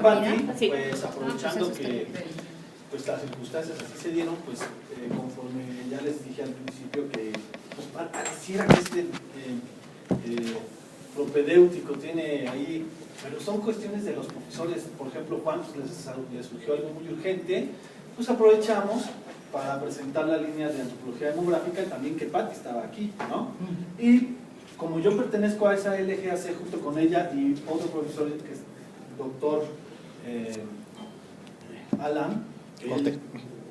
Patti, pues aprovechando que pues las circunstancias así se dieron, pues conforme ya les dije al principio que pues, pareciera que este propedéutico tiene ahí, pero son cuestiones de los profesores. Por ejemplo, Juan, pues, les surgió algo muy urgente, pues aprovechamos para presentar la línea de antropología demográfica y también que Patti estaba aquí, ¿no? Y como yo pertenezco a esa LGAC junto con ella y otro profesor que es doctor Alan Ortega.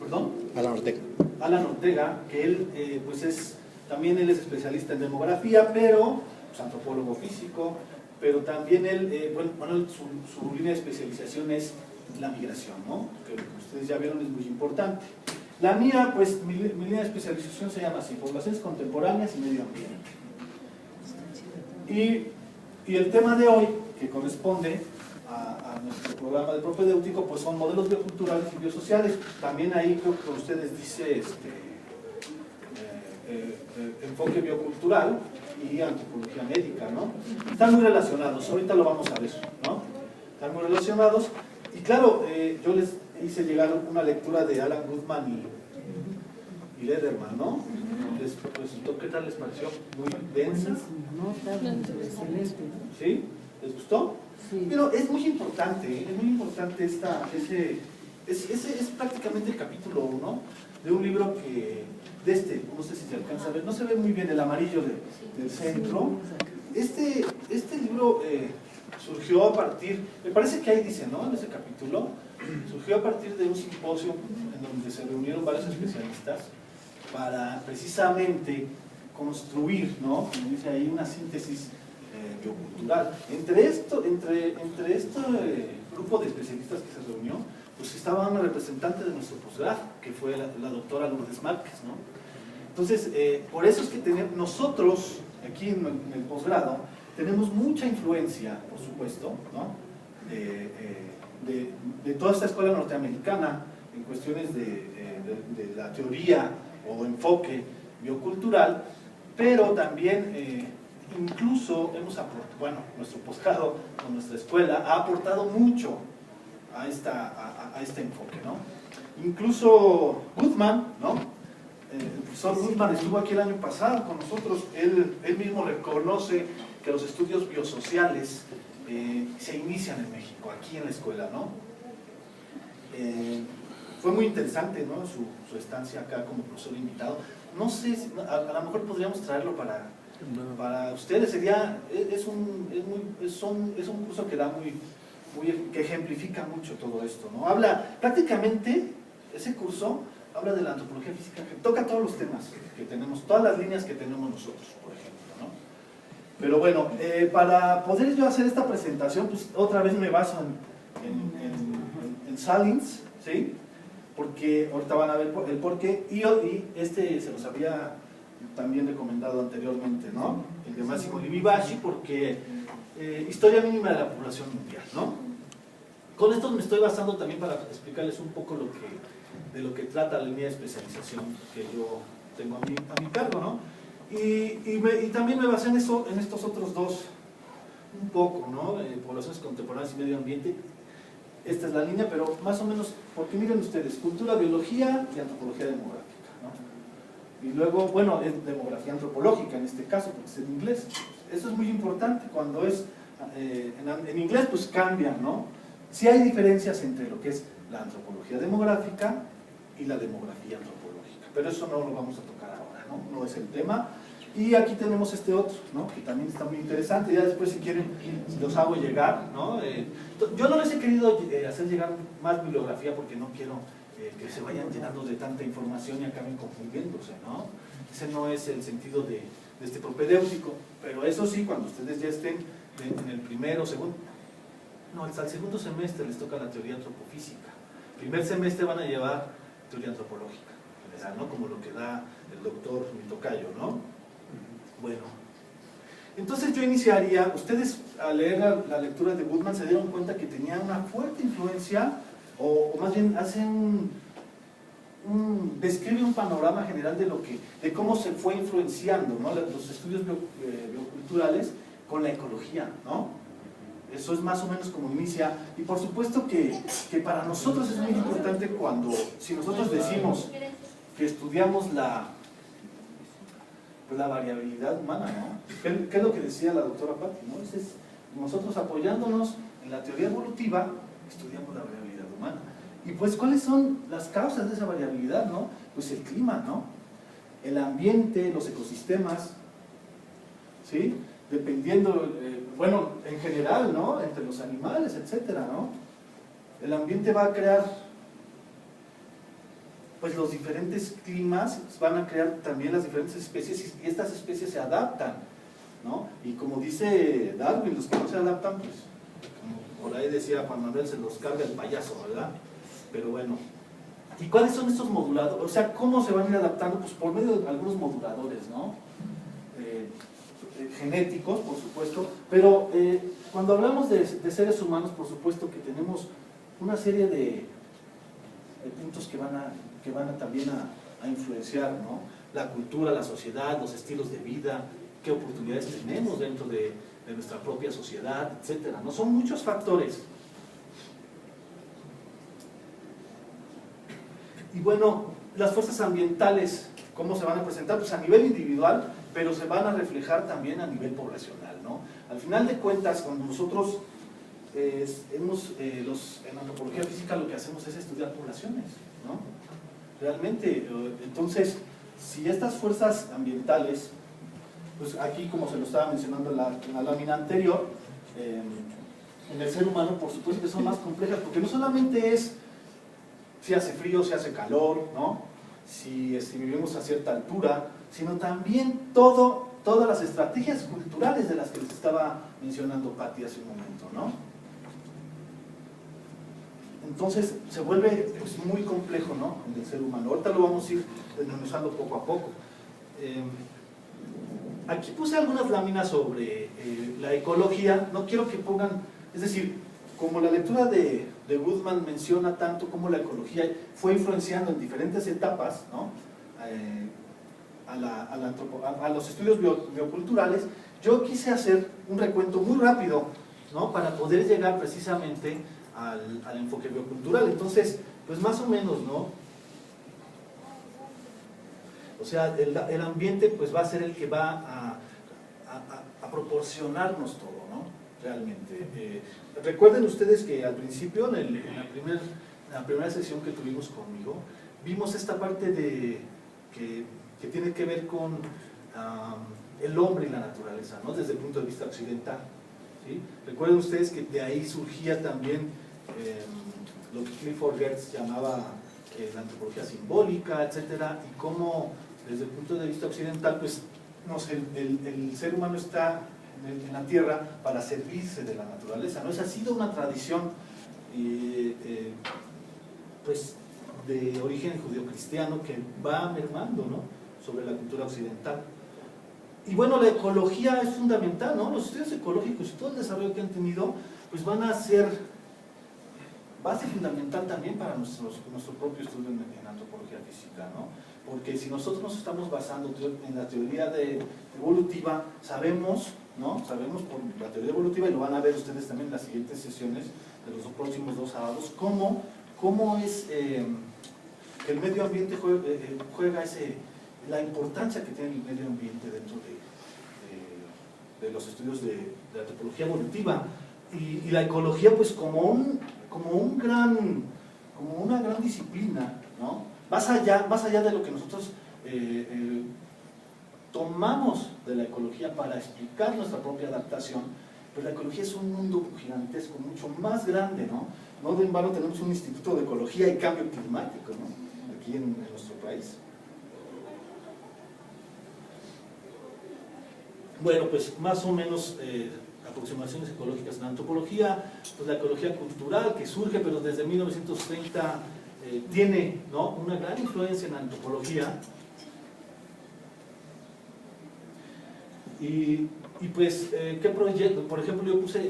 ¿Perdón? Alan Ortega. Alan Ortega, que él pues también él es especialista en demografía, pero pues, antropólogo físico, pero también él, bueno su línea de especialización es la migración, ¿no? Que ustedes ya vieron es muy importante. La mía, pues mi línea de especialización se llama así, poblaciones contemporáneas y medio ambiente. Y el tema de hoy, que corresponde a nuestro programa de propedéutico, pues son modelos bioculturales y biosociales. También ahí creo que con ustedes dice enfoque biocultural y antropología médica, ¿no? Están muy relacionados, ahorita lo vamos a ver, ¿no? Están muy relacionados. Y claro, yo les hice llegar una lectura de Alan Goodman y Lederman, ¿no? ¿Les resultó? ¿Qué tal les pareció? ¿Muy densa? No, está excelente. ¿Sí? ¿Les gustó? Sí. Pero es muy importante es prácticamente el capítulo 1 de un libro que, no sé si se alcanza a ver, no se ve muy bien el amarillo del centro. Este libro surgió a partir, me parece que ahí dice, ¿no? En ese capítulo, surgió a partir de un simposio en donde se reunieron varios especialistas para precisamente construir, ¿no? Como dice ahí, una síntesis biocultural. Entre este grupo de especialistas que se reunió, pues estaba una representante de nuestro posgrado, que fue la doctora Lourdes Márquez, ¿no? Entonces, por eso es que nosotros, aquí en el posgrado, tenemos mucha influencia, por supuesto, ¿no? de toda esta escuela norteamericana en cuestiones de la teoría o enfoque biocultural, pero también incluso hemos aportado, bueno, nuestro posgrado o nuestra escuela ha aportado mucho a este enfoque, ¿no? Incluso Goodman, ¿no? El profesor Goodman estuvo aquí el año pasado con nosotros. Él mismo reconoce que los estudios biosociales se inician en México, aquí en la escuela, ¿no? Fue muy interesante, ¿no? Su estancia acá como profesor invitado. No sé, a lo mejor podríamos traerlo para ustedes. Es un curso que da que ejemplifica mucho todo esto, ¿no? Prácticamente, ese curso habla de la antropología física, que toca todos los temas que tenemos, todas las líneas que tenemos nosotros, por ejemplo, ¿no? Pero bueno, para poder yo hacer esta presentación, pues otra vez me baso en Salins, ¿sí? Porque ahorita van a ver el porqué, y se los había también recomendado anteriormente, ¿no? El de Massimo Livi-Bacci, porque historia mínima de la población mundial, ¿no? Con esto me estoy basando también para explicarles un poco de lo que trata la línea de especialización que yo tengo a mi cargo, ¿no? Y también me basé en estos otros dos, un poco, ¿no? Poblaciones contemporáneas y medio ambiente. Esta es la línea, pero más o menos, porque miren ustedes, cultura, biología y antropología demográfica, ¿no? Y luego, bueno, es demografía antropológica en este caso, porque es en inglés. Eso es muy importante, cuando es en inglés, pues cambian, ¿no? Sí hay diferencias entre lo que es la antropología demográfica y la demografía antropológica, pero eso no lo vamos a tocar ahora, ¿no? No es el tema. Y aquí tenemos este otro, ¿no? Que también está muy interesante. Ya después, si quieren, los hago llegar, ¿no? Yo no les he querido hacer llegar más bibliografía porque no quiero que se vayan llenando de tanta información y acaben confundiéndose, ¿no? Ese no es el sentido de este propedéutico. Pero eso sí, cuando ustedes ya estén en el primero, segundo, no, hasta el segundo semestre les toca la teoría antropofísica. Primer semestre van a llevar teoría antropológica general, ¿no? Como lo que da el doctor Mitocayo, ¿no? Bueno, entonces yo iniciaría, ustedes al leer la lectura de Goodman se dieron cuenta que tenía una fuerte influencia, o más bien describe un panorama general de cómo se fue influenciando, ¿no? Los estudios bioculturales con la ecología, ¿no? Eso es más o menos como inicia. Y por supuesto que para nosotros es muy importante si nosotros decimos que estudiamos la variabilidad humana, ¿no? ¿Qué es lo que decía la doctora Patti, ¿no? Nosotros apoyándonos en la teoría evolutiva, estudiamos la variabilidad humana. Y pues, ¿cuáles son las causas de esa variabilidad, no? Pues el clima, ¿no? El ambiente, los ecosistemas, ¿sí? Dependiendo, bueno, en general, ¿no? Entre los animales, etcétera, ¿no? El ambiente va a crear, pues los diferentes climas van a crear también las diferentes especies y estas especies se adaptan, ¿no? Y como dice Darwin, los que no se adaptan, pues, como por ahí decía Juan Manuel, se los carga el payaso, ¿verdad? Pero bueno. ¿Y cuáles son estos moduladores? O sea, ¿cómo se van a ir adaptando? Pues por medio de algunos moduladores, ¿no? Genéticos, por supuesto, pero cuando hablamos de seres humanos, por supuesto que tenemos una serie de puntos que van también a influenciar, ¿no? La cultura, la sociedad, los estilos de vida, qué oportunidades tenemos dentro de nuestra propia sociedad, etcétera, ¿no? Son muchos factores. Y bueno, las fuerzas ambientales, ¿cómo se van a presentar? Pues a nivel individual, pero se van a reflejar también a nivel poblacional, ¿no? Al final de cuentas, cuando nosotros en antropología física lo que hacemos es estudiar poblaciones, ¿no? Realmente, entonces, si estas fuerzas ambientales, pues aquí como se lo estaba mencionando en la lámina anterior, en el ser humano por supuesto que son más complejas, porque no solamente es si hace frío, si hace calor, ¿no? Si vivimos a cierta altura, sino también todas las estrategias culturales de las que les estaba mencionando Patti hace un momento, ¿no? Entonces se vuelve pues, muy complejo, ¿no? En el ser humano. Ahorita lo vamos a ir desmenuzando poco a poco. Aquí puse algunas láminas sobre la ecología. No quiero que pongan, es decir, como la lectura de Goodman menciona tanto cómo la ecología fue influenciando en diferentes etapas, ¿no? A los estudios bioculturales, yo quise hacer un recuento muy rápido, ¿no? Para poder llegar precisamente al enfoque biocultural. Entonces, pues más o menos, ¿no? O sea, el ambiente pues va a ser el que va a proporcionarnos todo, ¿no? Realmente. Recuerden ustedes que al principio, en la primera sesión que tuvimos conmigo, vimos esta parte que tiene que ver con el hombre y la naturaleza, ¿no? Desde el punto de vista occidental, ¿sí? Recuerden ustedes que de ahí surgía también lo que Clifford Geertz llamaba la antropología simbólica, etcétera, y cómo desde el punto de vista occidental, pues el ser humano está en la tierra para servirse de la naturaleza, ¿no? Esa ha sido una tradición pues de origen judeocristiano que va mermando, ¿no? Sobre la cultura occidental. Y bueno, la ecología es fundamental, ¿no? Los estudios ecológicos y todo el desarrollo que han tenido, pues van a ser base fundamental también para nuestro propio estudio en antropología física, ¿no? Porque si nosotros nos estamos basando en la teoría evolutiva, sabemos, ¿no? Sabemos por la teoría evolutiva, y lo van a ver ustedes también en las siguientes sesiones de los próximos 2 sábados, cómo es que el medio ambiente juega la importancia que tiene el medio ambiente dentro de los estudios de antropología evolutiva. Y la ecología pues como una gran disciplina, ¿no? Más allá de lo que nosotros tomamos de la ecología para explicar nuestra propia adaptación, pues la ecología es un mundo gigantesco, mucho más grande, ¿no? No de en vano tenemos un instituto de ecología y cambio climático, ¿no? Aquí en nuestro país. Bueno, pues más o menos aproximaciones ecológicas en la antropología, pues la ecología cultural que surge, pero desde 1930 tiene, ¿no? Una gran influencia en la antropología. Y pues, ¿qué proyecto? Por ejemplo, yo puse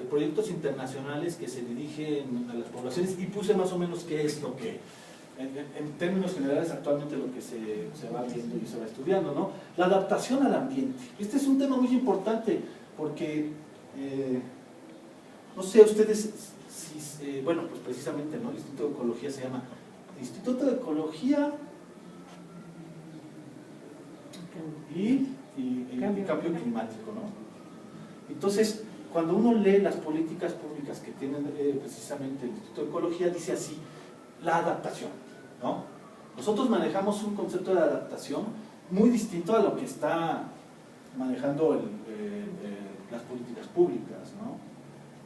proyectos internacionales que se dirigen a las poblaciones y puse más o menos qué es lo que, en términos generales, actualmente lo que se va viendo y se va estudiando, ¿no? La adaptación al ambiente. Este es un tema muy importante porque No sé, ustedes, bueno, pues precisamente, ¿no? El Instituto de Ecología se llama Instituto de Ecología y Cambio Climático, ¿no? Entonces, cuando uno lee las políticas públicas que tiene precisamente el Instituto de Ecología, dice así, la adaptación, ¿no? Nosotros manejamos un concepto de adaptación muy distinto a lo que está manejando las políticas públicas, ¿no?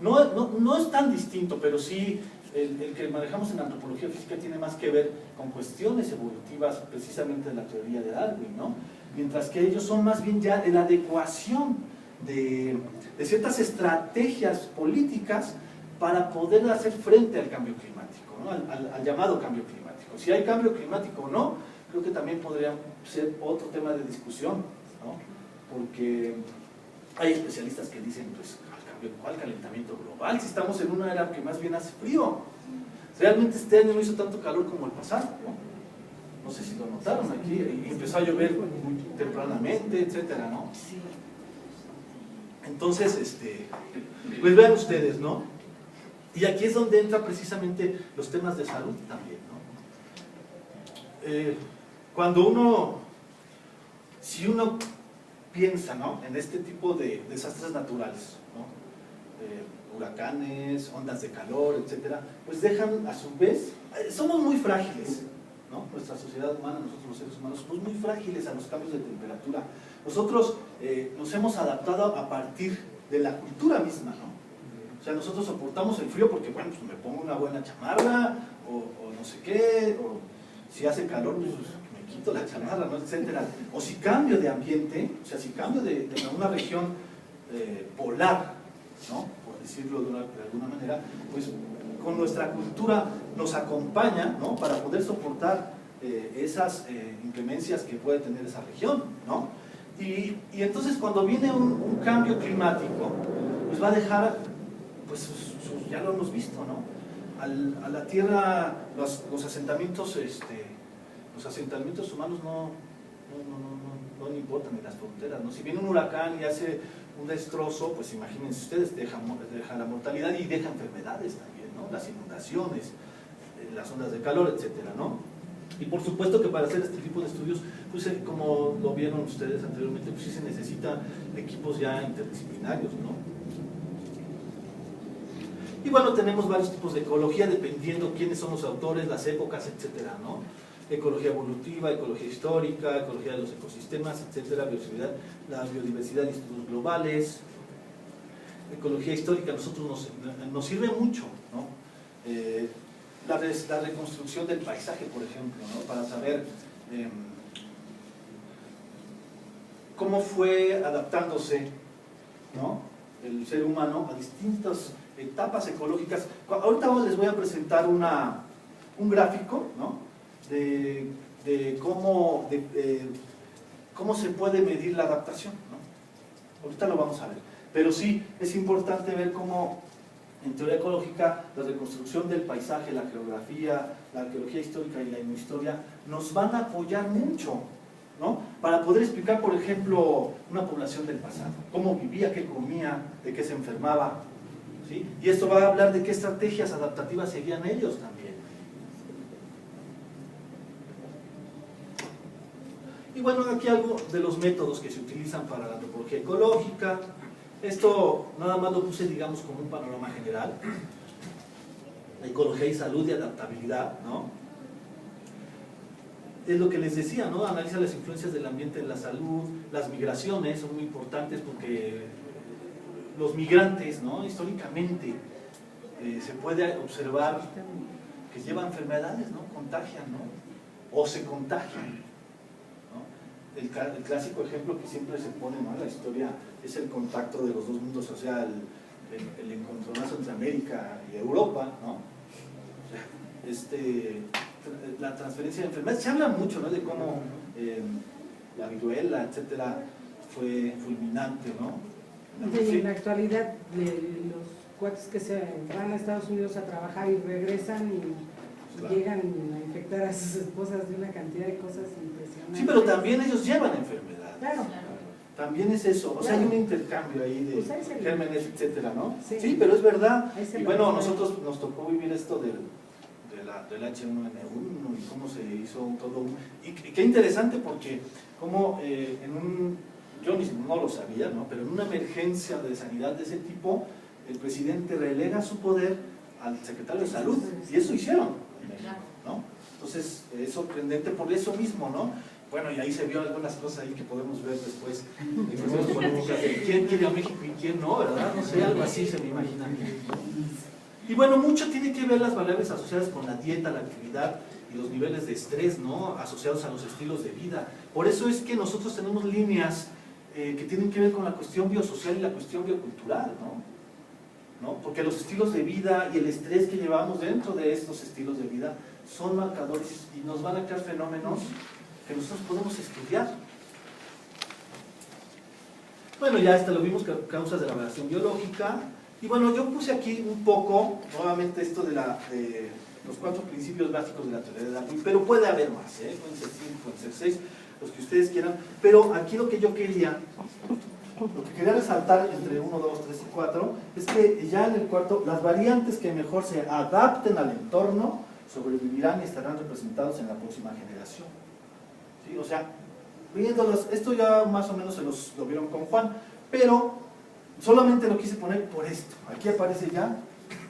No es tan distinto, pero sí el que manejamos en antropología física tiene más que ver con cuestiones evolutivas precisamente de la teoría de Darwin, ¿no? Mientras que ellos son más bien ya de la adecuación de ciertas estrategias políticas para poder hacer frente al cambio climático, ¿no? al llamado cambio climático. Si hay cambio climático o no, creo que también podría ser otro tema de discusión, ¿no? Porque hay especialistas que dicen, pues, ¿cuál calentamiento global? Si estamos en una era que más bien hace frío. Realmente este año no hizo tanto calor como el pasado, ¿no? No sé si lo notaron aquí, empezó a llover muy tempranamente, etcétera, ¿no? Entonces, pues vean ustedes, ¿no? Y aquí es donde entran precisamente los temas de salud también, ¿no? Cuando si uno piensa, ¿no?, en este tipo de desastres naturales, ¿no?, huracanes, ondas de calor, etcétera, pues dejan a su vez, somos muy frágiles, ¿no? Nuestra sociedad humana, nosotros los seres humanos, somos muy frágiles a los cambios de temperatura. Nosotros nos hemos adaptado a partir de la cultura misma, ¿no? O sea, nosotros soportamos el frío porque, bueno, pues me pongo una buena chamarra, o no sé qué, o si hace calor, pues me quito la chamarra, ¿no?, etcétera. O si cambio de ambiente, o sea, si cambio de una región polar, ¿no?, por decirlo de alguna manera, pues con nuestra cultura nos acompaña, ¿no?, para poder soportar esas inclemencias que puede tener esa región, ¿no? Y entonces cuando viene un cambio climático, pues va a dejar, pues ya lo hemos visto, ¿no?, a la tierra, los asentamientos humanos no importan ni las fronteras, ¿no? Si viene un huracán y hace un destrozo, pues imagínense ustedes, deja la mortalidad y deja enfermedades también, ¿no? Las inundaciones, las ondas de calor, etcétera, ¿no? Y por supuesto que para hacer este tipo de estudios, pues como lo vieron ustedes anteriormente, pues sí se necesita equipos ya interdisciplinarios, ¿no? Y bueno, tenemos varios tipos de ecología dependiendo quiénes son los autores, las épocas, etcétera, ¿no? Ecología evolutiva, ecología histórica, ecología de los ecosistemas, etcétera, la biodiversidad y estudios globales. Ecología histórica a nosotros nos sirve mucho, ¿no? La reconstrucción del paisaje, por ejemplo, ¿no?, para saber cómo fue adaptándose, ¿no?, el ser humano a distintas etapas ecológicas. Ahorita les voy a presentar un gráfico, ¿no?, de cómo se puede medir la adaptación, ¿no? Ahorita lo vamos a ver. Pero sí, es importante ver cómo, en teoría ecológica, la reconstrucción del paisaje, la geografía, la arqueología histórica y la etnohistoria nos van a apoyar mucho, ¿no?, para poder explicar, por ejemplo, una población del pasado, cómo vivía, qué comía, de qué se enfermaba, ¿sí? Y esto va a hablar de qué estrategias adaptativas seguían ellos también. Y bueno, aquí algo de los métodos que se utilizan para la antropología ecológica. Esto nada más lo puse, digamos, como un panorama general. La ecología y salud y adaptabilidad, ¿no? Es lo que les decía, ¿no? Analiza las influencias del ambiente en la salud. Las migraciones son muy importantes porque los migrantes, ¿no?, históricamente se puede observar que llevan enfermedades, ¿no?, contagian, ¿no?, o se contagian. El clásico ejemplo que siempre se pone, ¿no?, en la historia es el contacto de los dos mundos, o sea, el encontronazo entre América y Europa, ¿no? La transferencia de enfermedades. Se habla mucho, ¿no?, de cómo la viruela, etcétera, fue fulminante, ¿no? Y en la actualidad, los cuates que se van a Estados Unidos a trabajar y regresan y claro, llegan a infectar a sus esposas de una cantidad de cosas impresionantes. Sí, pero también ellos llevan enfermedades. Claro. también es eso, o sea, hay un intercambio ahí de Pues gérmenes, etcétera, ¿no? Sí. Sí, pero es verdad. Ahí Y bueno, nosotros nos tocó vivir esto del H1N1 y cómo se hizo todo un... Y qué interesante porque como yo no lo sabía, ¿no? Pero en una emergencia de sanidad de ese tipo, el presidente relega su poder al secretario de salud, y eso hicieron, ¿no? Entonces, es sorprendente por eso mismo, ¿no? Bueno, y ahí se vio algunas cosas ahí que podemos ver después en cuestiones políticas de quién quiere a México y quién no, ¿verdad? No sé, algo así se me imagina. Y bueno, mucho tiene que ver las variables asociadas con la dieta, la actividad y los niveles de estrés, ¿no? Asociados a los estilos de vida. Por eso es que nosotros tenemos líneas que tienen que ver con la cuestión biosocial y la cuestión biocultural, ¿no? Porque los estilos de vida y el estrés que llevamos dentro de estos estilos de vida son marcadores y nos van a crear fenómenos que nosotros podemos estudiar. Bueno, ya lo vimos, causas de la variación biológica. Y bueno, yo puse aquí un poco, nuevamente esto de los 4 principios básicos de la teoría de Darwin, pero puede haber más, pueden ser 5, pueden ser 6, los que ustedes quieran. Pero aquí lo que quería resaltar entre 1, 2, 3 y 4, es que ya en el cuarto, las variantes que mejor se adapten al entorno sobrevivirán y estarán representados en la próxima generación. ¿Sí? O sea, viéndolos, esto ya más o menos lo vieron con Juan, pero solamente lo quise poner por esto. Aquí aparece ya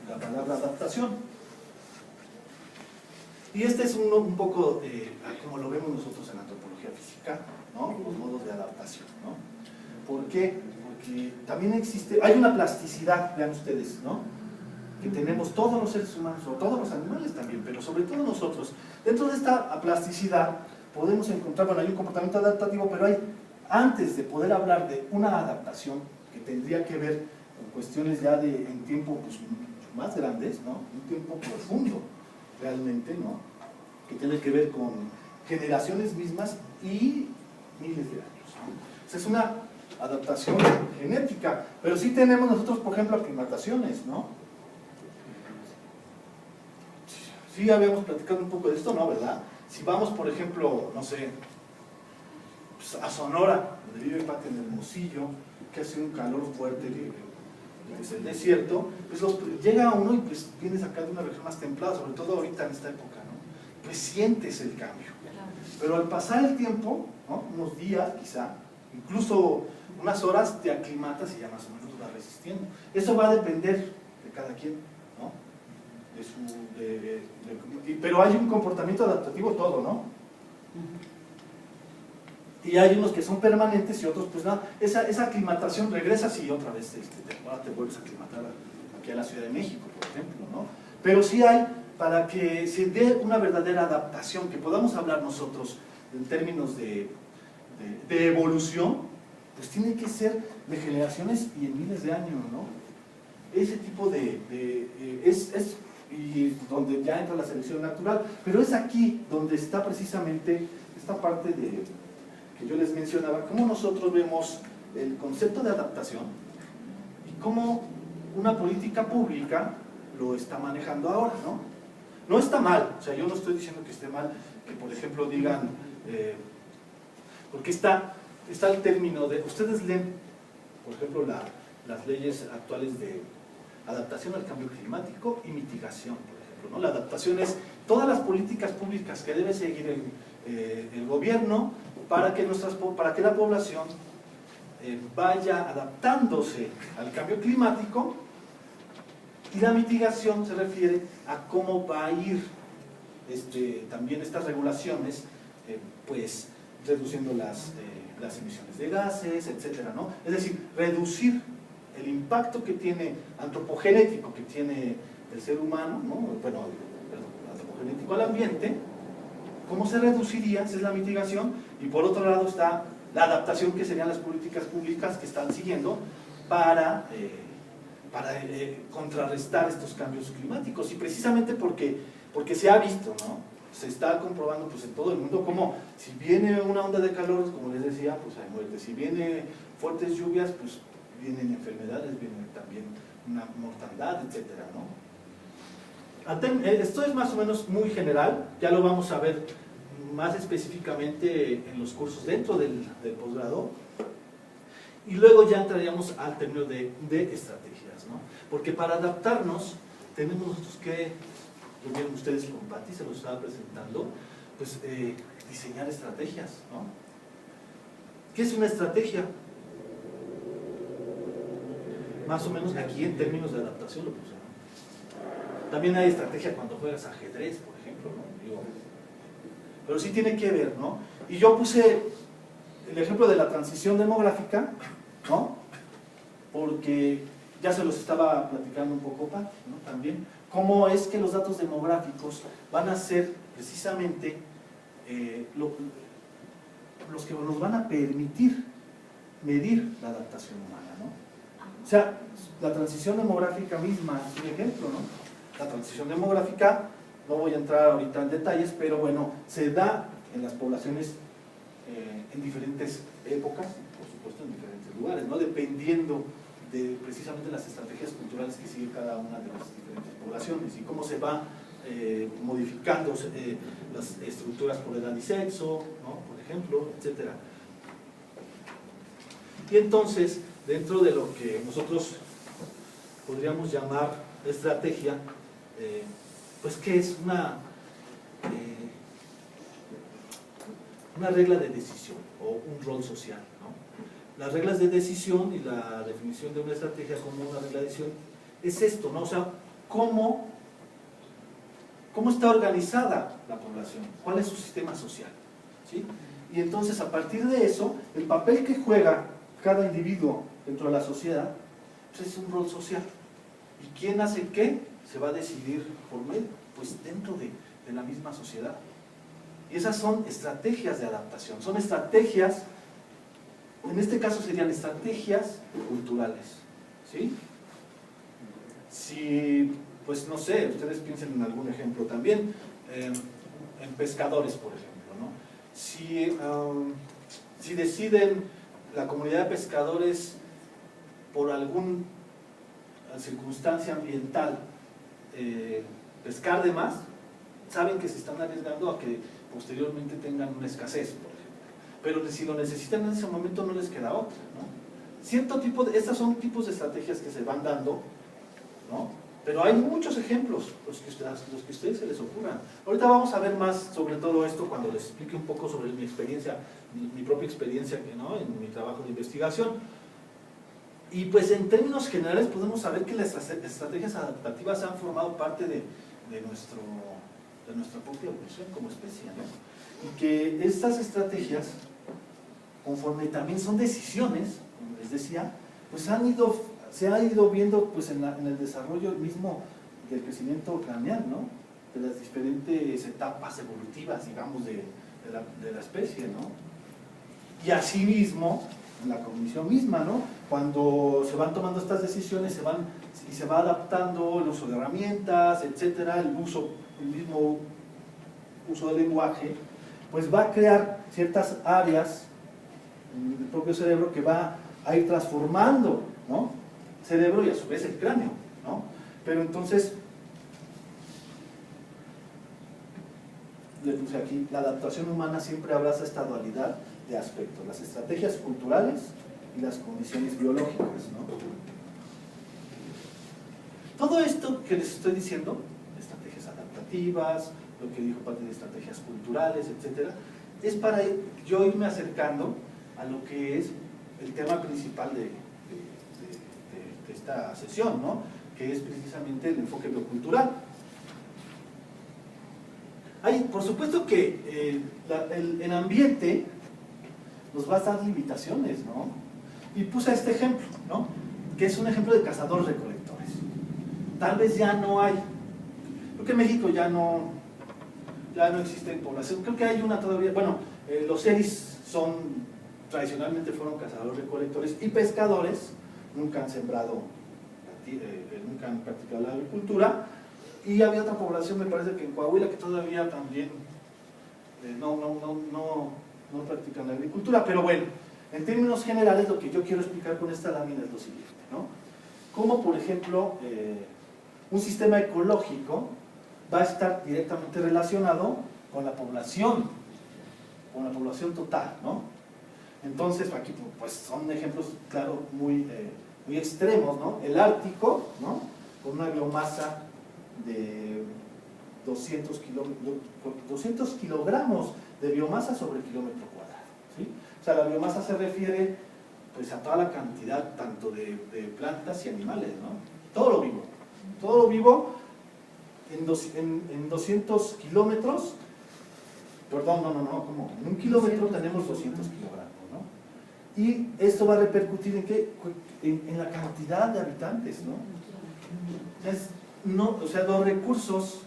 la palabra adaptación. Y este es un poco como lo vemos nosotros en antropología física, ¿no? Los modos de adaptación, ¿no? ¿Por qué? Porque también hay una plasticidad, vean ustedes, ¿no? Que tenemos todos los seres humanos, o todos los animales también, pero sobre todo nosotros. Dentro de esta plasticidad podemos encontrar, bueno, hay un comportamiento adaptativo, pero antes de poder hablar de una adaptación que tendría que ver con cuestiones ya en tiempo pues, mucho más grandes, ¿no? Un tiempo profundo realmente, ¿no? Que tiene que ver con generaciones mismas y miles de años, ¿no? O sea, es una adaptación genética, pero sí tenemos nosotros, por ejemplo, aclimataciones, ¿no? Sí habíamos platicado un poco de esto, ¿no? ¿Verdad? Si vamos, por ejemplo, no sé, pues a Sonora, donde vive Pati en Hermosillo, que hace un calor fuerte, que es el desierto, pues llega uno y pues vienes acá de una región más templada, sobre todo ahorita en esta época, ¿no? Pues sientes el cambio. Pero al pasar el tiempo, ¿no? Unos días quizá, incluso unas horas, te aclimatas y ya más o menos vas resistiendo. Eso va a depender de cada quien, ¿no? Pero hay un comportamiento adaptativo todo, ¿no? Y hay unos que son permanentes y otros pues nada. Esa aclimatación regresas y otra vez ahora te vuelves a aclimatar aquí a la Ciudad de México, por ejemplo, ¿no? Pero sí hay, para que se dé una verdadera adaptación, que podamos hablar nosotros en términos de evolución, pues tiene que ser de generaciones y en miles de años, ¿no? Ese tipo y donde ya entra la selección natural, pero es aquí donde está precisamente esta parte que yo les mencionaba, cómo nosotros vemos el concepto de adaptación y cómo una política pública lo está manejando ahora, ¿no? No está mal, o sea, yo no estoy diciendo que esté mal que, por ejemplo, digan, porque está el término de, ustedes leen, por ejemplo, las leyes actuales de adaptación al cambio climático y mitigación, por ejemplo, ¿no? La adaptación es todas las políticas públicas que debe seguir el gobierno para que la población vaya adaptándose al cambio climático, y la mitigación se refiere a cómo va a ir también estas regulaciones pues reduciendo las emisiones de gases, etcétera, ¿no? Es decir, reducir el impacto que tiene antropogenético que tiene el ser humano, ¿no? Bueno, el antropogenético al ambiente, ¿cómo se reduciría? Esa es la mitigación. Y por otro lado está la adaptación, que serían las políticas públicas que están siguiendo para contrarrestar estos cambios climáticos. Y precisamente porque se ha visto, ¿no? Se está comprobando pues, en todo el mundo como si viene una onda de calor, como les decía, pues hay muerte. Si viene fuertes lluvias, pues vienen enfermedades, viene también una mortandad, etcétera, ¿no? Esto es más o menos muy general, ya lo vamos a ver más específicamente en los cursos dentro del posgrado, Y luego ya entraríamos al término de estrategias, ¿no? Porque para adaptarnos tenemos nosotros que, lo vieron ustedes con Pati, se los estaba presentando, pues diseñar estrategias, ¿no? ¿Qué es una estrategia? Más o menos aquí en términos de adaptación lo puse, ¿no? También hay estrategia cuando juegas ajedrez, por ejemplo, ¿no? Digo, pero sí tiene que ver, ¿no? Y yo puse el ejemplo de la transición demográfica, ¿no? Porque ya se los estaba platicando un poco, Pat, ¿no? También, cómo es que los datos demográficos van a ser precisamente los que nos van a permitir medir la adaptación humana, ¿no? O sea, la transición demográfica misma es un ejemplo, ¿no? La transición demográfica, no voy a entrar ahorita en detalles, pero bueno, se da en las poblaciones en diferentes épocas, por supuesto en diferentes lugares, ¿no? Dependiendo de precisamente las estrategias culturales que sigue cada una de las diferentes poblaciones y cómo se va modificando las estructuras por edad y sexo, ¿no? Por ejemplo, etcétera. Y entonces, dentro de lo que nosotros podríamos llamar estrategia, pues ¿qué es una regla de decisión o un rol social, ¿no? Las reglas de decisión y la definición de una estrategia como una regla de decisión es esto, ¿no? O sea, ¿cómo está organizada la población? ¿Cuál es su sistema social? ¿Sí? Y entonces, a partir de eso, el papel que juega cada individuo dentro de la sociedad, pues es un rol social. ¿Y quién hace qué? Se va a decidir por medio, pues dentro de la misma sociedad. Y esas son estrategias de adaptación, son estrategias, en este caso serían estrategias culturales, ¿sí? Si, pues no sé, ustedes piensen en algún ejemplo también, en pescadores, por ejemplo, ¿no? Si deciden la comunidad de pescadores por alguna circunstancia ambiental pescar de más, saben que se están arriesgando a que posteriormente tengan una escasez, por ejemplo. Pero si lo necesitan en ese momento no les queda otra, ¿no? Estas son tipos de estrategias que se van dando, ¿no? Pero hay muchos ejemplos, los que a ustedes se les ocurran. Ahorita vamos a ver más sobre todo esto cuando les explique un poco sobre mi experiencia, mi propia experiencia, ¿no? En mi trabajo de investigación. Y pues en términos generales podemos saber que las estrategias adaptativas han formado parte de nuestra propia evolución como especie, ¿no? Y que estas estrategias, conforme también son decisiones, como les decía, pues se ha ido viendo pues en el desarrollo mismo del crecimiento craneal, ¿no? De las diferentes etapas evolutivas, digamos, de la especie, ¿no? Y asimismo, en la cognición misma, ¿no? Cuando se van tomando estas decisiones, se va adaptando el uso de herramientas, etcétera, el mismo uso del lenguaje, pues va a crear ciertas áreas en el propio cerebro que va a ir transformando, ¿no? El cerebro y a su vez el cráneo, ¿no? Pero entonces, le puse aquí, la adaptación humana siempre abraza esta dualidad de aspectos, las estrategias culturales y las condiciones biológicas, ¿no? Todo esto que les estoy diciendo, estrategias adaptativas, lo que dijo Pati de estrategias culturales, etcétera, es para yo irme acercando a lo que es el tema principal de esta sesión, ¿no? Que es precisamente el enfoque biocultural. Por supuesto que el ambiente nos va a dar limitaciones, ¿no? Y puse este ejemplo, ¿no? Que es un ejemplo de cazadores-recolectores. Tal vez ya no hay, creo que en México ya no existe población, creo que hay una todavía, bueno, los seris tradicionalmente fueron cazadores-recolectores y pescadores, nunca han sembrado, nunca han practicado la agricultura, y había otra población, me parece que en Coahuila, que todavía también no practican la agricultura, pero bueno, en términos generales lo que yo quiero explicar con esta lámina es lo siguiente, ¿no? Como por ejemplo, un sistema ecológico va a estar directamente relacionado con la población total, ¿no? Entonces, aquí pues son ejemplos, claro, muy extremos, ¿no? El Ártico, ¿no? Con una biomasa de 200 kilogramos de biomasa sobre kilómetro cuadrado, ¿sí? O sea, la biomasa se refiere pues a toda la cantidad tanto de plantas y animales, ¿no? Todo lo vivo en 200 kilómetros, perdón, como en un kilómetro tenemos 200 kilogramos, ¿no? Y esto va a repercutir ¿en qué? En la cantidad de habitantes, ¿no? O sea, los recursos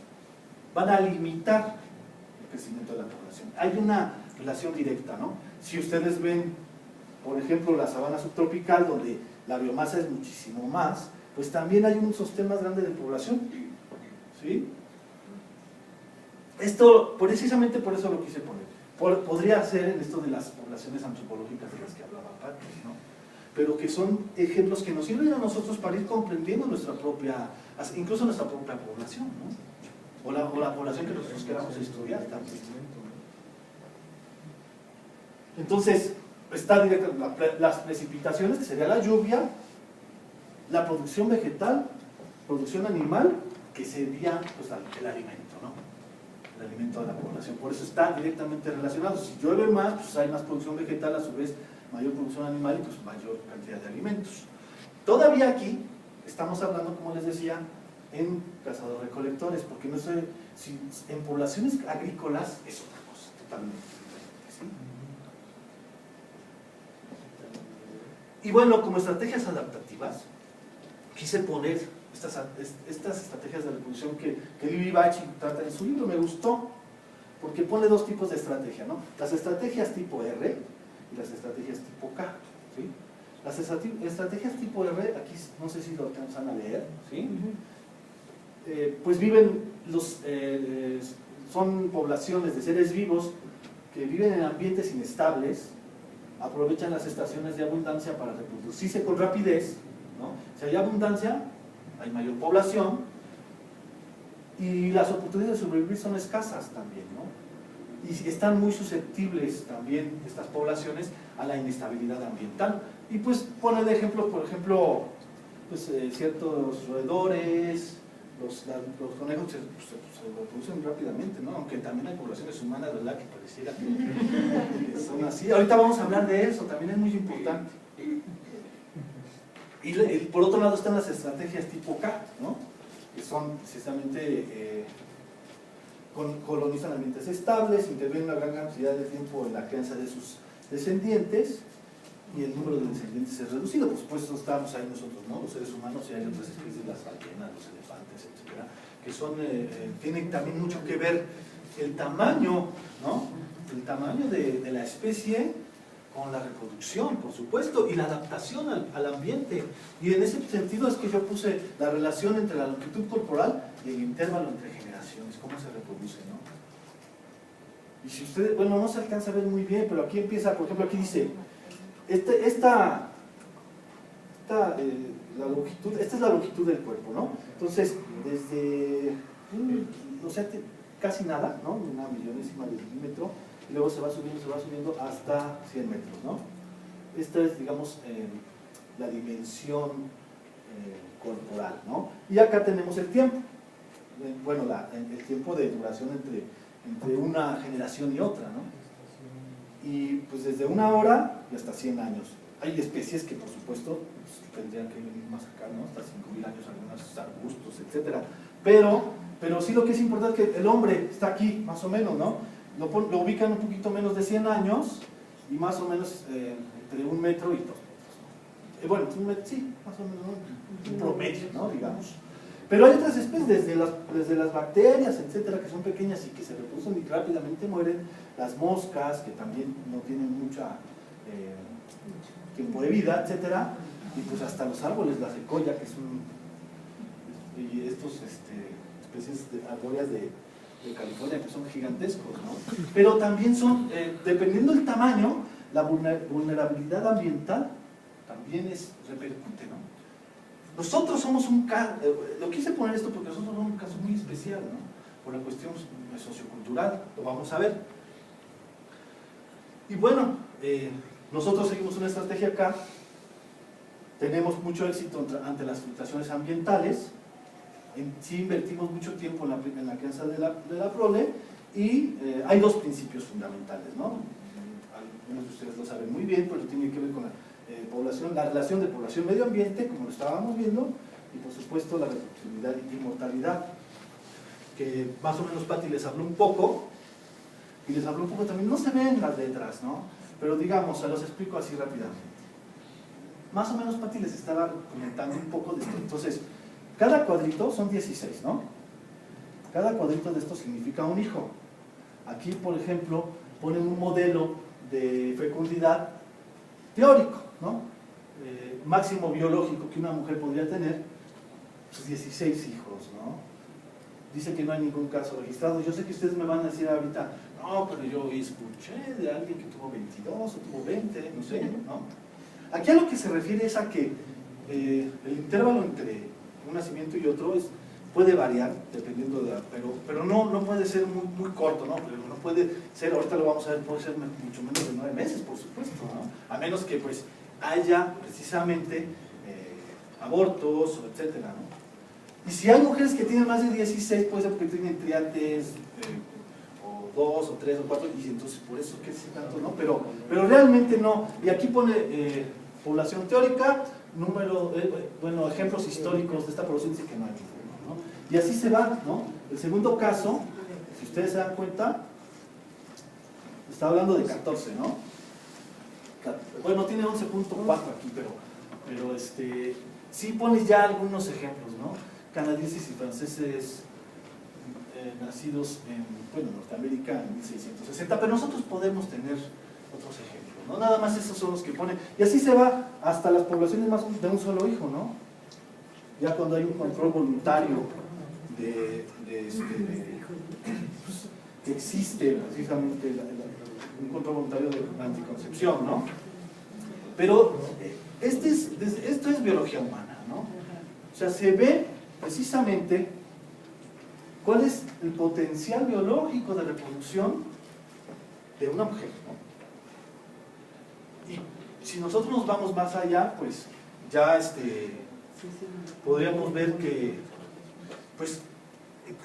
van a limitar el crecimiento de la población. Hay una relación directa, ¿no? Si ustedes ven, por ejemplo, la sabana subtropical, donde la biomasa es muchísimo más, pues también hay un sostén más grande de población, ¿sí? Esto, precisamente por eso lo quise poner. Podría ser en esto de las poblaciones antropológicas de las que hablaba Patti, ¿no? Pero que son ejemplos que nos sirven a nosotros para ir comprendiendo nuestra propia, incluso nuestra propia población, ¿no? O la población que nosotros queramos estudiar también. Entonces, está directa las precipitaciones, que sería la lluvia, la producción vegetal, producción animal, que sería pues, el alimento, ¿no? El alimento de la población. Por eso está directamente relacionado. Si llueve más, pues hay más producción vegetal, a su vez mayor producción animal y pues mayor cantidad de alimentos. Todavía aquí estamos hablando, como les decía, en cazadores-recolectores, porque no sé, si en poblaciones agrícolas es otra cosa, totalmente diferente, ¿sí? Y bueno, como estrategias adaptativas, quise poner estas estrategias de reproducción que Libby Bachi trata en su libro. Me gustó, porque pone dos tipos de estrategia, ¿no? Las estrategias tipo R y las estrategias tipo K, ¿sí? Las estrategias tipo R, aquí no sé si lo alcanzan a leer, ¿sí? Pues viven son poblaciones de seres vivos que viven en ambientes inestables, aprovechan las estaciones de abundancia para reproducirse con rapidez, ¿no? Si hay abundancia, hay mayor población y las oportunidades de sobrevivir son escasas también, ¿no? Y están muy susceptibles también estas poblaciones a la inestabilidad ambiental. Y pues pone de ejemplo, por ejemplo, pues, ciertos roedores, los conejos se reproducen rápidamente, ¿no? Aunque también hay poblaciones humanas, ¿verdad?, que pareciera que son así. Ahorita vamos a hablar de eso, también es muy importante. Y por otro lado están las estrategias tipo K, ¿no? Que son precisamente colonizan ambientes estables, intervienen una gran cantidad de tiempo en la crianza de sus descendientes y el número de descendientes es reducido. Por supuesto estamos ahí nosotros, ¿no? Los seres humanos, y hay otras especies, las ballenas, los elefantes, etcétera, que son, tienen también mucho que ver el tamaño, ¿no? El tamaño de la especie con la reproducción, por supuesto, y la adaptación al ambiente. Y en ese sentido es que yo puse la relación entre la longitud corporal y el intervalo entre generaciones, cómo se reproduce, ¿no? Y si ustedes, bueno, no se alcanza a ver muy bien, pero aquí empieza, por ejemplo, aquí dice, esta es la longitud del cuerpo, ¿no? Entonces, desde, o sea, casi nada, ¿no? Una millonésima de milímetro, y luego se va subiendo hasta 100 metros, ¿no? Esta es, digamos, la dimensión corporal, ¿no? Y acá tenemos el tiempo, bueno, el tiempo de duración entre una generación y otra, ¿no? Y pues desde 1 hora y hasta 100 años. Hay especies que por supuesto pues, tendrían que venir más acá, ¿no? Hasta 5.000 años, algunos arbustos, etc. Pero sí lo que es importante es que el hombre está aquí, más o menos, ¿no? Lo ubican un poquito menos de 100 años y más o menos entre 1 metro y 2 metros, ¿no? Bueno, 1 metro, sí, más o menos, ¿no? Un promedio, ¿no? Digamos. Pero hay otras especies, desde las bacterias, etcétera, que son pequeñas y que se reproducen y rápidamente mueren, las moscas, que también no tienen mucha tiempo de vida, etcétera, y pues hasta los árboles, la secoya, que son y estos especies de arbóreas de California, que son gigantescos, ¿no? Pero también son, dependiendo del tamaño, la vulnerabilidad ambiental también repercute, ¿no? Nosotros somos un caso, lo quise poner esto porque nosotros somos un caso muy especial, ¿no? Por la cuestión sociocultural, lo vamos a ver. Y bueno, Nosotros seguimos una estrategia acá, tenemos mucho éxito ante las fluctuaciones ambientales, sí invertimos mucho tiempo en la crianza de la prole, y hay dos principios fundamentales, ¿no? Algunos de ustedes lo saben muy bien, pero tiene que ver con la relación de población-medio ambiente, como lo estábamos viendo, y por supuesto la reproducibilidad y mortalidad, que más o menos Patti les habló un poco, y les habló un poco también, no se ven las letras, ¿no? Pero digamos, se los explico así rápidamente. Más o menos Patti les estaba comentando un poco de esto. Entonces, cada cuadrito son 16, ¿no? Cada cuadrito de esto significa un hijo. Aquí, por ejemplo, ponen un modelo de fecundidad teórico, ¿no? Máximo biológico que una mujer podría tener, pues 16 hijos, ¿no? Dice que no hay ningún caso registrado. Yo sé que ustedes me van a decir ahorita, no, pero yo escuché de alguien que tuvo 22 o tuvo 20, no sé, ¿no? Aquí a lo que se refiere es a que el intervalo entre un nacimiento y otro puede variar dependiendo de la, pero no puede ser muy corto, ¿no? Pero no puede ser, ahorita lo vamos a ver, puede ser mucho menos de 9 meses, por supuesto, ¿no? A menos que pues haya precisamente abortos, etcétera, ¿no? Y si hay mujeres que tienen más de 16, puede ser porque tienen triates, o 2, o 3, o 4, y entonces por eso que es tanto, ¿no? Pero realmente no. Y aquí pone población teórica, número, bueno, ejemplos históricos de esta población, dice que no hay ninguno, ¿no? Y así se va, ¿no? El segundo caso, si ustedes se dan cuenta, está hablando de 14, ¿no? Bueno, tiene 11.4 aquí, pero sí pones ya algunos ejemplos, ¿no? Canadienses y franceses nacidos en, bueno, Norteamérica en 1660, pero nosotros podemos tener otros ejemplos, ¿no? Nada más esos son los que ponen, y así se va hasta las poblaciones más de un solo hijo, ¿no? Ya cuando hay un control voluntario pues, que existe precisamente un control voluntario de anticoncepción, ¿no? Pero esto es biología humana, ¿no? O sea, se ve precisamente cuál es el potencial biológico de reproducción de una mujer, ¿no? Y si nosotros nos vamos más allá, pues ya podríamos ver que, pues,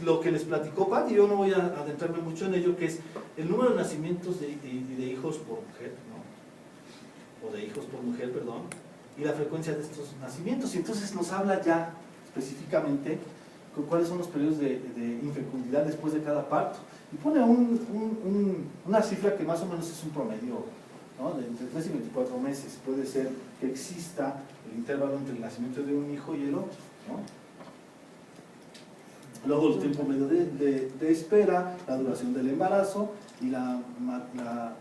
lo que les platicó Patti, yo no voy a adentrarme mucho en ello, que es el número de nacimientos de hijos por mujer, ¿no? O de hijos por mujer, perdón, y la frecuencia de estos nacimientos. Y entonces nos habla ya específicamente con cuáles son los periodos de infecundidad después de cada parto. Y pone una cifra que más o menos es un promedio, ¿no? De entre 3 y 24 meses. Puede ser que exista el intervalo entre el nacimiento de un hijo y el otro, ¿no? Luego el tiempo medio de espera, la duración del embarazo y la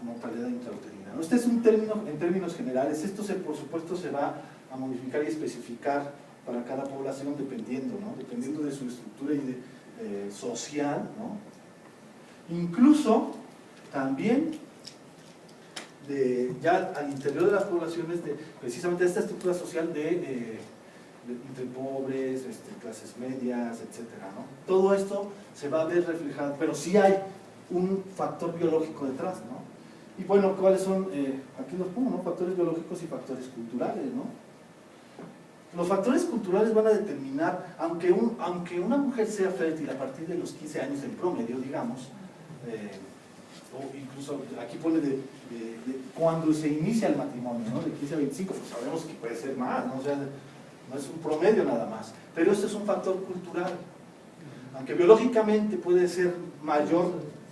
mortalidad intrauterina, ¿no? Este es un término en términos generales. Esto por supuesto se va a modificar y especificar para cada población dependiendo, ¿no? Dependiendo de su estructura y social, ¿no? Incluso también ya al interior de las poblaciones, precisamente de esta estructura social entre pobres, clases medias, etcétera, ¿no? Todo esto se va a ver reflejado, pero sí hay un factor biológico detrás, ¿no? Y bueno, ¿cuáles son? Aquí los pongo, ¿no? Factores biológicos y factores culturales, ¿no? Los factores culturales van a determinar, aunque una mujer sea fértil a partir de los 15 años en promedio, digamos, o incluso aquí pone de cuando se inicia el matrimonio, ¿no? De 15 a 25, pues sabemos que puede ser más, ¿no? O sea, no es un promedio nada más, pero esto es un factor cultural. Aunque biológicamente puede ser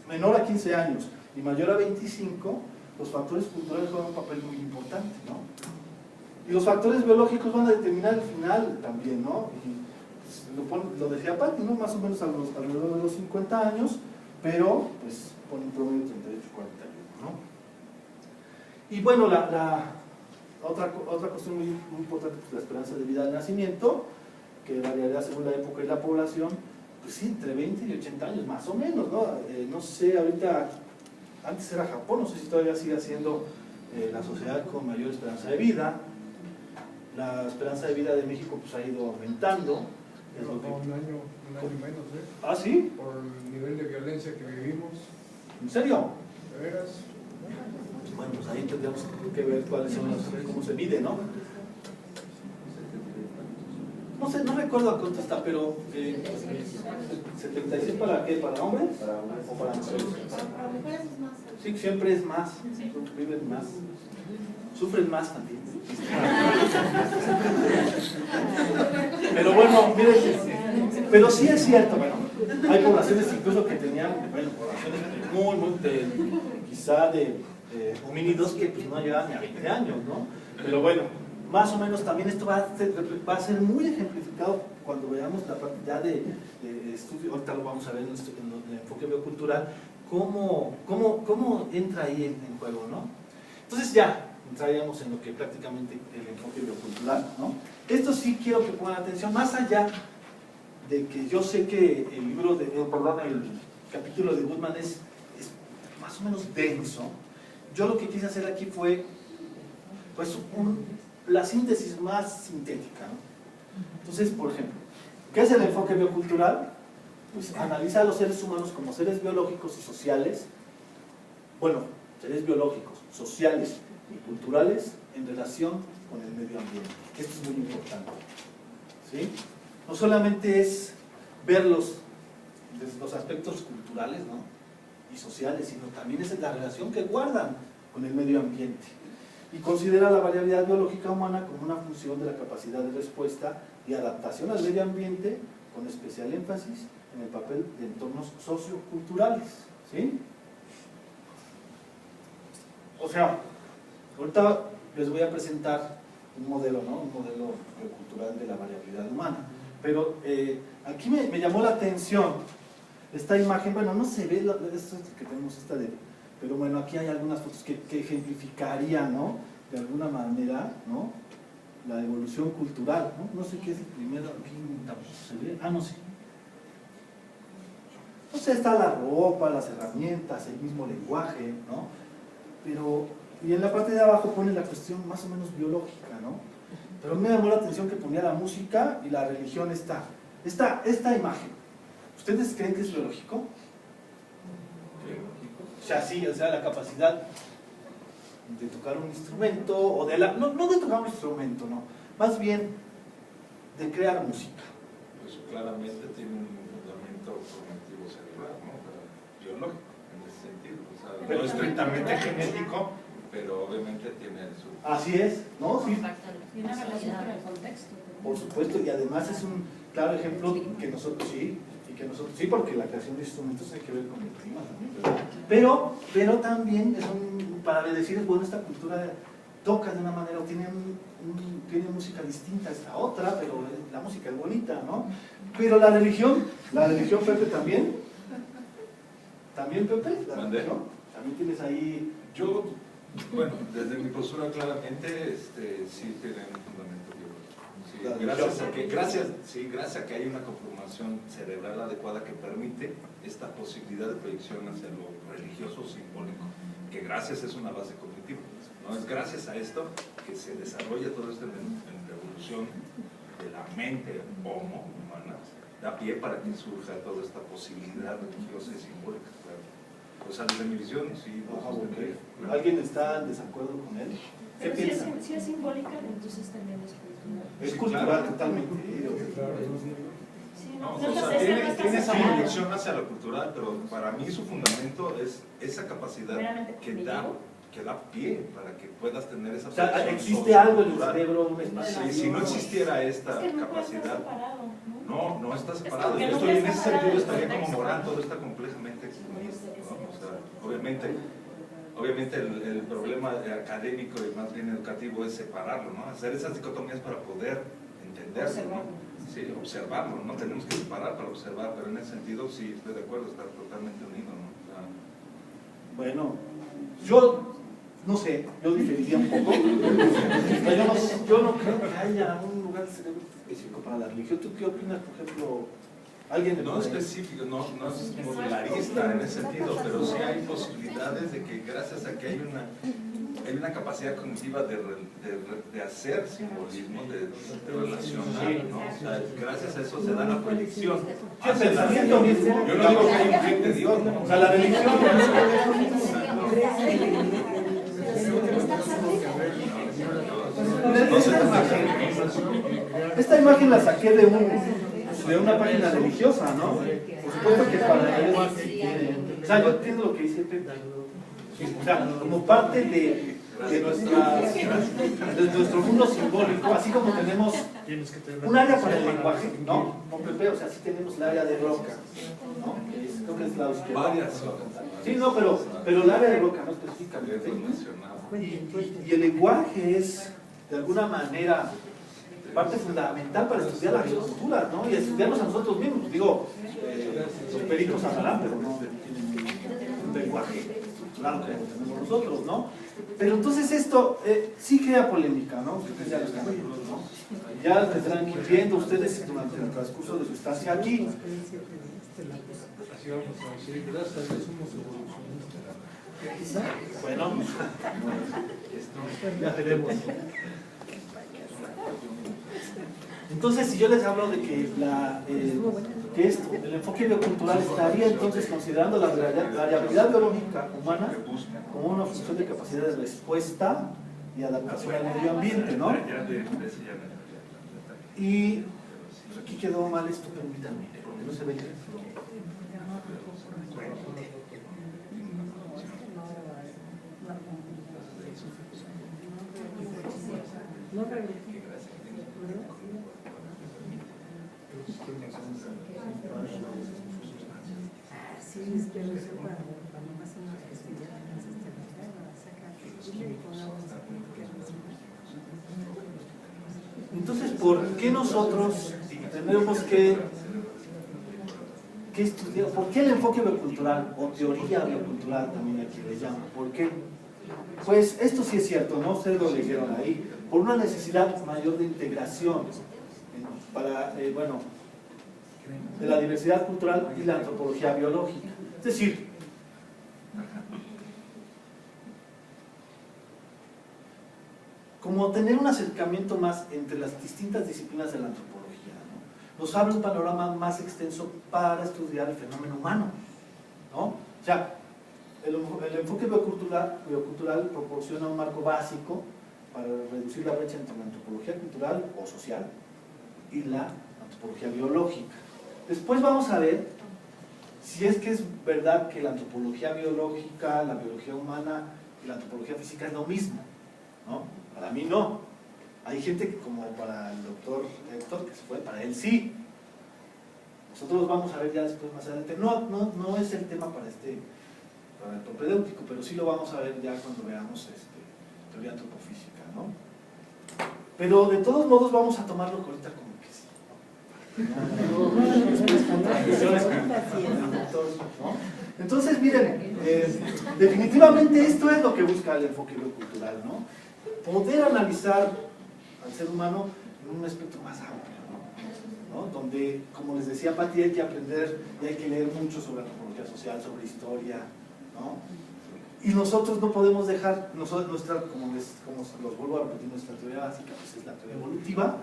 menor a 15 años y mayor a 25, los factores culturales juegan un papel muy importante, ¿no? Y los factores biológicos van a determinar el final también, ¿no? Y pues, lo decía Patti, ¿no? Más o menos alrededor de los 50 años, pero pues pone un promedio de 38, 41, ¿no? Y bueno, otra cuestión muy importante es la esperanza de vida al nacimiento, que variará según la época y la población, pues sí, entre 20 y 80 años, más o menos, ¿no? No sé, ahorita, antes era Japón, no sé si todavía sigue siendo la sociedad con mayor esperanza de vida. La esperanza de vida de México pues ha ido aumentando. Pero un año menos, ¿eh? ¿Ah, sí? Por el nivel de violencia que vivimos. ¿En serio? ¿De veras? Bueno, pues ahí tendríamos que ver cuáles son cómo se mide, ¿no? No sé, no recuerdo a cuánto está, pero 76 ¿para qué? ¿Para hombres? ¿O para mujeres? Para mujeres es más. Sí, siempre es más, viven más, sufren más también. Pero bueno, miren, pero sí es cierto, bueno, hay poblaciones incluso que tenían, bueno, poblaciones muy, quizá de homínidos que pues no llegaban ni a 20 años, ¿no? Pero bueno, más o menos también esto va a ser muy ejemplificado cuando veamos la parte ya de estudio, ahorita lo vamos a ver en el enfoque biocultural, cómo entra ahí en juego, ¿no? Entonces ya entraríamos en lo que prácticamente el enfoque biocultural, ¿no? Esto sí quiero que pongan atención, más allá de que yo sé que el libro el capítulo de Goodman es más o menos denso. Yo lo que quise hacer aquí fue pues la síntesis más sintética, ¿no? Entonces, por ejemplo, ¿qué es el enfoque biocultural? Pues analiza a los seres humanos como seres biológicos y sociales, bueno, seres biológicos, sociales y culturales en relación con el medio ambiente. Esto es muy importante, ¿sí? No solamente es verlos desde los aspectos culturales, ¿no?, y sociales, sino también es la relación que guardan con el medio ambiente. Y considera la variabilidad biológica humana como una función de la capacidad de respuesta y adaptación al medio ambiente, con especial énfasis en el papel de entornos socioculturales, ¿sí? O sea, ahorita les voy a presentar un modelo, ¿no?, un modelo biocultural de la variabilidad humana, pero aquí me llamó la atención esta imagen. Bueno, no se ve, esto que tenemos pero bueno, aquí hay algunas fotos que ejemplificarían, ¿no?, de alguna manera, ¿no?, la evolución cultural, ¿no? No sé qué es el primero, aquí se ve, no sé. No sé, está la ropa, las herramientas, el mismo lenguaje, ¿no? Pero, y en la parte de abajo pone la cuestión más o menos biológica, ¿no? Pero me llamó la atención que ponía la música y la religión esta imagen. ¿Ustedes creen que es biológico? O sea, sí, o sea, la capacidad de tocar un instrumento, o no de tocar un instrumento, no, más bien de crear música. Pues claramente tiene un fundamento cognitivo cerebral, ¿no?, biológico, en ese sentido. O sea, no estrictamente genético, pero obviamente tiene su... Así es, ¿no? Sí. Tiene relación con el contexto. Por supuesto, y además es un claro ejemplo que nosotros sí, porque la creación de instrumentos tiene que ver con el clima también, ¿verdad? Pero también es para decir, bueno, esta cultura toca de una manera, o tiene música distinta a esta otra, pero la música es bonita, ¿no? Pero la religión, Pepe, también, Pepe, la religión, también tienes ahí... Yo, bueno, desde mi postura claramente, sí tiene un fundamento biológico. Sí, gracias a que hay una conformación cerebral adecuada que permite esta posibilidad de proyección hacia lo religioso o simbólico, que gracias es una base cognitiva, ¿no? Es gracias a esto que se desarrolla todo esto en la evolución de la mente humana, da pie para que surja toda esta posibilidad religiosa y simbólica, claro. O sea, desde mi visión, sí. Okay. ¿Alguien está en desacuerdo con él? ¿Qué Pero piensa? si es simbólica, entonces también es cultural. Es cultural totalmente. Sí, No, no, o no, sea, no, tiene esa separado. proyección hacia lo cultural, pero para mí su fundamento es esa capacidad que da pie para que puedas tener esa O sea, proyección existe algo en el sociocultural. cerebro, un espacio. Sí, si no existiera esta Es que no puede estar capacidad, separado, ¿no? no está separado. porque Esto no en está ese separado sentido del estaría como contexto. Morán, todo está complejamente expuesto, ¿no? O sea, obviamente el problema académico y más bien educativo es separarlo, ¿no? Hacer esas dicotomías para poder entenderlo, ¿no? Sí, observarlo, ¿no? Tenemos que separar para observar, pero en ese sentido sí estoy de acuerdo, está totalmente unido, ¿no? O sea, Bueno, yo no sé, yo diferiría un poco. Yo no creo que haya un lugar específico para la religión. ¿Tú qué opinas, por ejemplo? ¿Alguien no específico, no es modularista en ese sentido, pero sí hay posibilidades de que gracias a que hay una capacidad cognitiva de hacer simbolismo, de relacionar, ¿no? O sea, gracias a eso se da la proyección. ¿Qué pensamiento mismo? Yo no digo que hay un fin de Dios, ¿no? O sea, la religión. Esta imagen la saqué de una página religiosa, ¿no? Por supuesto que para ellos, o sea, yo entiendo lo que dice Pepe. O sea, como parte de nuestro mundo simbólico, así como tenemos un área para el lenguaje, ¿no? Con Pepe, o sea, sí tenemos el área de Roca, ¿no? Creo que es la izquierda. Varias. Sí, no, pero el área de Roca, no específicamente. Y el lenguaje es, de alguna manera, parte fundamental para estudiar la agricultura, ¿no? Y estudiarnos a nosotros mismos. Digo, los pericos hablarán, pero no tienen un lenguaje claro como tenemos nosotros, ¿no? Pero entonces esto sí crea polémica, ¿no? Ustedes ya lo están viendo, ¿no? Ya tendrán que ir viendo ustedes durante el transcurso de su estancia aquí. Así vamos a decir, gracias a Dios somos evolucionistas. Bueno, ya veremos. Entonces, si yo les hablo de que, el enfoque biocultural estaría entonces considerando la variabilidad biológica humana como una función de capacidad de respuesta y adaptación al medio ambiente, ¿no? Y pues aquí quedó mal esto, permítanme, porque no se ve. Entonces, ¿por qué nosotros tenemos que estudiar? ¿Por qué el enfoque biocultural o teoría biocultural también aquí le llaman? ¿Por qué? Pues esto sí es cierto, ¿no? Ustedes lo leyeron ahí, por una necesidad mayor de integración para, bueno, de la diversidad cultural y la antropología biológica. Es decir, como tener un acercamiento más entre las distintas disciplinas de la antropología, ¿no? Nos abre un panorama más extenso para estudiar el fenómeno humano, ¿no? O sea, el enfoque biocultural proporciona un marco básico para reducir la brecha entre la antropología cultural o social y la antropología biológica. Después vamos a ver si es que es verdad que la antropología biológica, la biología humana y la antropología física es lo mismo, ¿no? Para mí no. Hay gente que, como para el doctor Héctor, que se fue, para él sí. Nosotros vamos a ver ya después más adelante. No es el tema para el propedéutico, pero sí lo vamos a ver ya cuando veamos teoría antropofísica, ¿no? Pero de todos modos vamos a tomarlo ahorita como que sí. Entonces, miren, definitivamente esto es lo que busca el enfoque biocultural, ¿no? Poder analizar al ser humano en un aspecto más amplio, ¿no? Donde, como les decía Pati, hay que aprender y hay que leer mucho sobre antropología social, sobre historia, ¿no? Y nosotros no podemos dejar, como los vuelvo a repetir, nuestra teoría básica pues es la teoría evolutiva,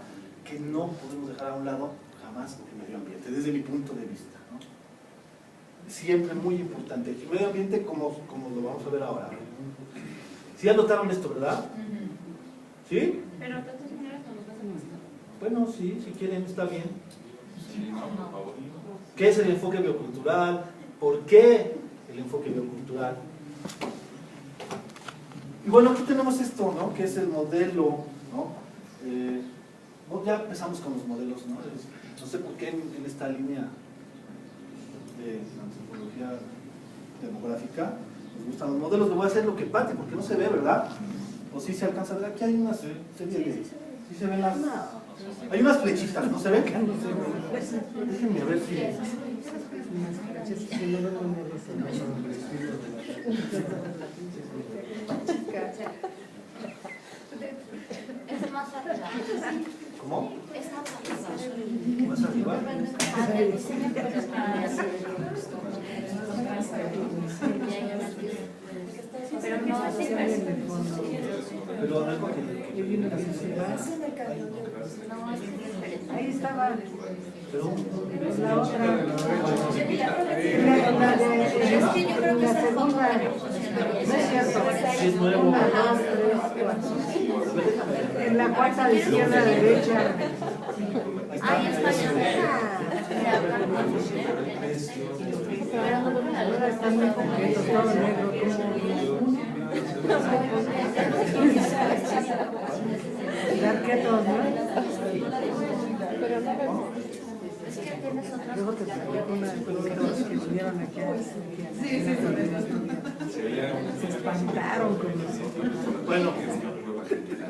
que no podemos dejar a un lado jamás el medio ambiente, desde mi punto de vista, ¿no? Siempre muy importante. El medio ambiente, como lo vamos a ver ahora. ¿Sí anotaron esto, verdad? ¿Sí? Pero de todas maneras no nos vas a mostrar. Bueno, sí, si quieren, está bien. Sí, no, por favor. ¿Qué es el enfoque biocultural? ¿Por qué el enfoque biocultural? Y bueno, aquí tenemos esto, ¿no? Que es el modelo, ¿no? Ya empezamos con los modelos, ¿no? No sé por qué en esta línea de antropología demográfica nos gustan los modelos. Le voy a hacer lo que Pati, porque no se ve, ¿verdad? O sí se alcanza a ver. Aquí hay una serie de... Sí se ven las... Hay unas flechitas, ¿no se ven? Déjenme ver si... Es más arriba. ¿Cómo? Es ¿Más arriba? Pero no así Pero algo que... Ahí estaba. Pero... La otra. Es que yo creo que es el fondo de la exposición. No es cierto. Sí, es nuevo. 1, 2, 3, 4. En la cuarta de izquierda a derecha. Ahí está. Ahora están muy completos, todo negro. Arquetos, ¿no? Pero no vemos. Es que tienes otras. Luego te platico una de los que vinieron aquí. Se espantaron con eso. Bueno,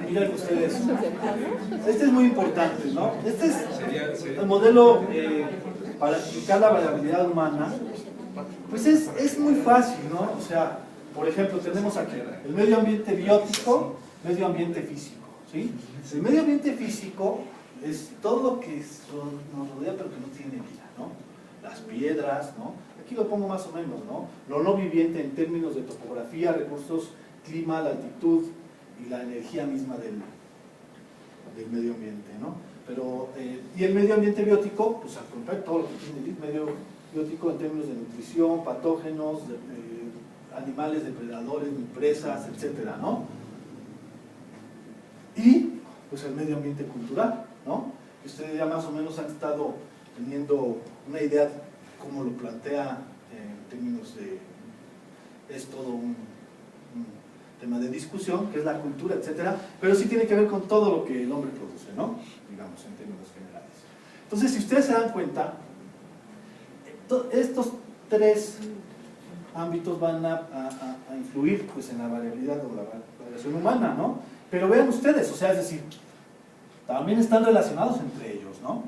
miren ustedes, este es muy importante, ¿no? Este es el modelo para explicar la variabilidad humana. Pues es muy fácil, ¿no? O sea, por ejemplo, tenemos aquí el medio ambiente biótico, medio ambiente físico, ¿sí? El medio ambiente físico es todo lo que nos rodea pero que no tiene vida, ¿no? Las piedras, ¿no? Aquí lo pongo más o menos, ¿no? Lo no viviente en términos de topografía, recursos, clima, la altitud y la energía misma del medio ambiente, ¿no? Pero, y el medio ambiente biótico, pues al contrario, todo lo que tiene el medio biótico en términos de nutrición, patógenos, animales, depredadores, presas, etcétera, ¿no? Y, pues el medio ambiente cultural, ¿no? Ustedes ya más o menos han estado teniendo una idea de cómo lo plantea en términos de, es todo un tema de discusión, que es la cultura, etcétera, pero sí tiene que ver con todo lo que el hombre produce, ¿no? Digamos, en términos generales. Entonces, si ustedes se dan cuenta, estos tres ámbitos van a influir pues, en la variabilidad o la variación humana, ¿no? Pero vean ustedes, o sea, es decir, también están relacionados entre ellos, ¿no?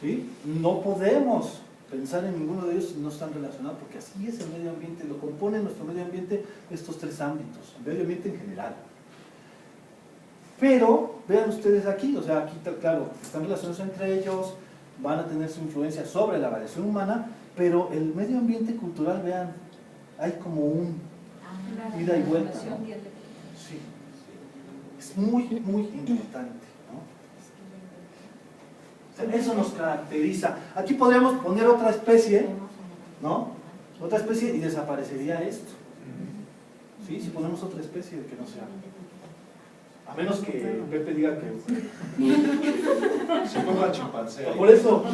¿Sí? No podemos pensar en ninguno de ellos si no están relacionados, porque así es el medio ambiente, lo compone nuestro medio ambiente estos tres ámbitos, el medio ambiente en general. Pero, vean ustedes aquí, o sea, aquí está claro, están relacionados entre ellos, van a tener su influencia sobre la variación humana, pero el medio ambiente cultural, vean, hay como un ida y vuelta, ¿no? Sí. Es muy, muy importante, ¿no? Eso nos caracteriza. Aquí podríamos poner otra especie, ¿no? Otra especie y desaparecería esto. ¿Sí? Si ponemos otra especie de que no sea. A menos que Pepe diga que... Se ponga el chimpancé. Por eso.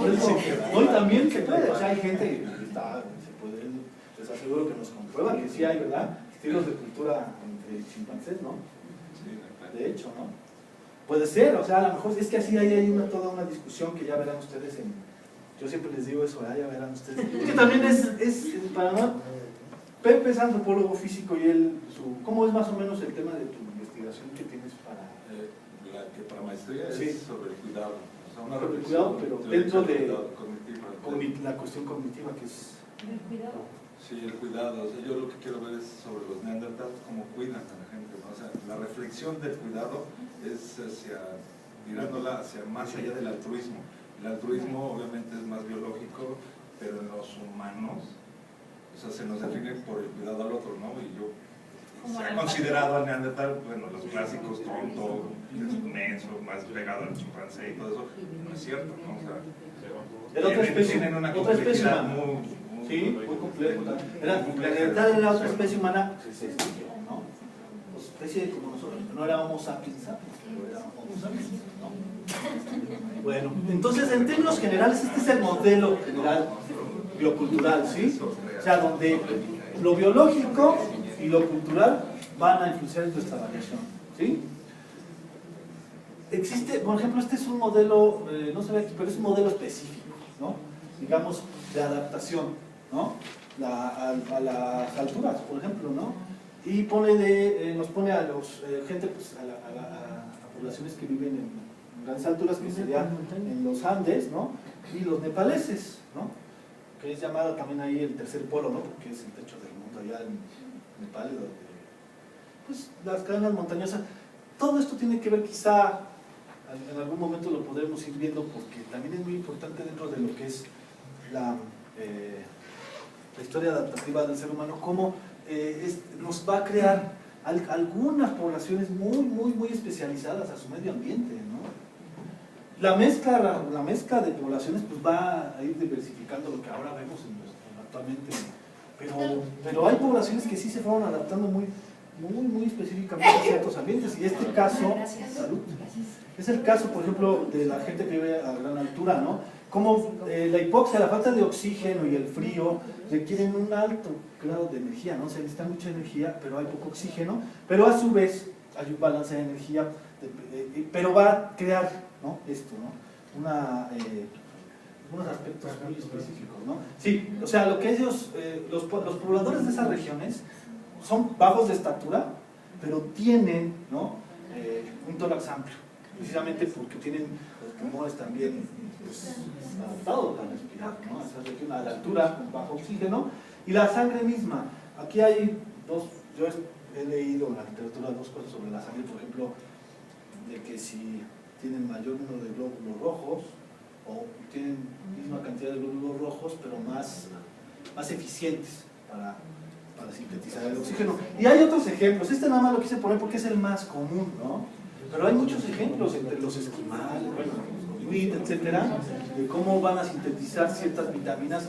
No, y también se puede. O sea, hay gente que está, se puede, les aseguro que nos comprueban que sí hay, ¿verdad? Estilos de cultura entre chimpancés, ¿no? De hecho, ¿no? Puede ser, o sea, a lo mejor es que así hay toda una discusión que ya verán ustedes en... Yo siempre les digo eso, ya verán ustedes. Es que también es para no... Pepe es antropólogo físico y él, ¿cómo es más o menos el tema de tu investigación que tienes para...? La que para maestría sí. es sobre el cuidado. O sea, una sobre el reflexión cuidado, pero dentro de cognitivo, la cuestión cognitiva que es... El cuidado. Sí, el cuidado. O sea, yo lo que quiero ver es sobre los neandertales, cómo cuidan a la gente, ¿no? O sea, la reflexión del cuidado es tirándola hacia más allá del altruismo. El altruismo obviamente es más biológico, pero en los humanos, o sea, se nos define por el cuidado al otro, ¿no? Y yo, se ha considerado al neandertal, bueno, los clásicos, tonto, inmenso, más pegado al chimpancé y todo eso, no es cierto, ¿no? O sea, era otra especie, tienen una otra especie complejidad humana. Sí, muy complejo. La neandertal era otra especie humana que se extinguió, ¿no? Pues especie como nosotros, no era Homo sapiens sapiens, pero era Homo sapiens, ¿no? Bueno, entonces en términos generales este es el modelo general biocultural, ¿sí? O sea, donde lo biológico y lo cultural van a influenciar en nuestra variación, ¿sí? Existe, por ejemplo, este es un modelo, no se ve aquí, pero es un modelo específico, ¿no? Digamos, de adaptación, ¿no? A las alturas, por ejemplo, ¿no? Y nos pone a los gente, pues, a poblaciones que viven en grandes alturas, que serían en los Andes, ¿no? Y los nepaleses, ¿no? Que es llamado también ahí el tercer polo, ¿no? Porque es el techo del mundo allá en Nepal, donde, pues, las cadenas montañosas. Todo esto tiene que ver, quizá, en algún momento lo podremos ir viendo, porque también es muy importante dentro de lo que es la historia adaptativa del ser humano, cómo nos va a crear algunas poblaciones muy especializadas a su medio ambiente, ¿no? La mezcla de poblaciones pues va a ir diversificando lo que ahora vemos actualmente pero hay poblaciones que sí se fueron adaptando muy específicamente a ciertos ambientes, y este caso, salud, es el caso, por ejemplo, de la gente que vive a gran altura, ¿no? Como la hipoxia, la falta de oxígeno y el frío requieren un alto grado de energía, ¿no? Se necesita mucha energía, pero hay poco oxígeno, pero a su vez hay un balance de energía, pero va a crear, ¿no? Esto, ¿no? Unos aspectos muy específicos, ¿no? Sí, o sea, lo que ellos, los pobladores de esas regiones son bajos de estatura, pero tienen, ¿no? Un tórax amplio, precisamente porque tienen los pulmones también pues, adaptados a respirar, ¿no? Esa región a la altura, con bajo oxígeno, y la sangre misma. Aquí hay dos, yo he leído en la literatura dos cosas sobre la sangre, por ejemplo, de que si tienen mayor número de glóbulos rojos, o tienen misma cantidad de glóbulos rojos, pero más eficientes para sintetizar el oxígeno. Y hay otros ejemplos, este nada más lo quise poner porque es el más común, ¿no? Pero hay muchos ejemplos entre los esquimales, bueno, los inuit, etcétera, de cómo van a sintetizar ciertas vitaminas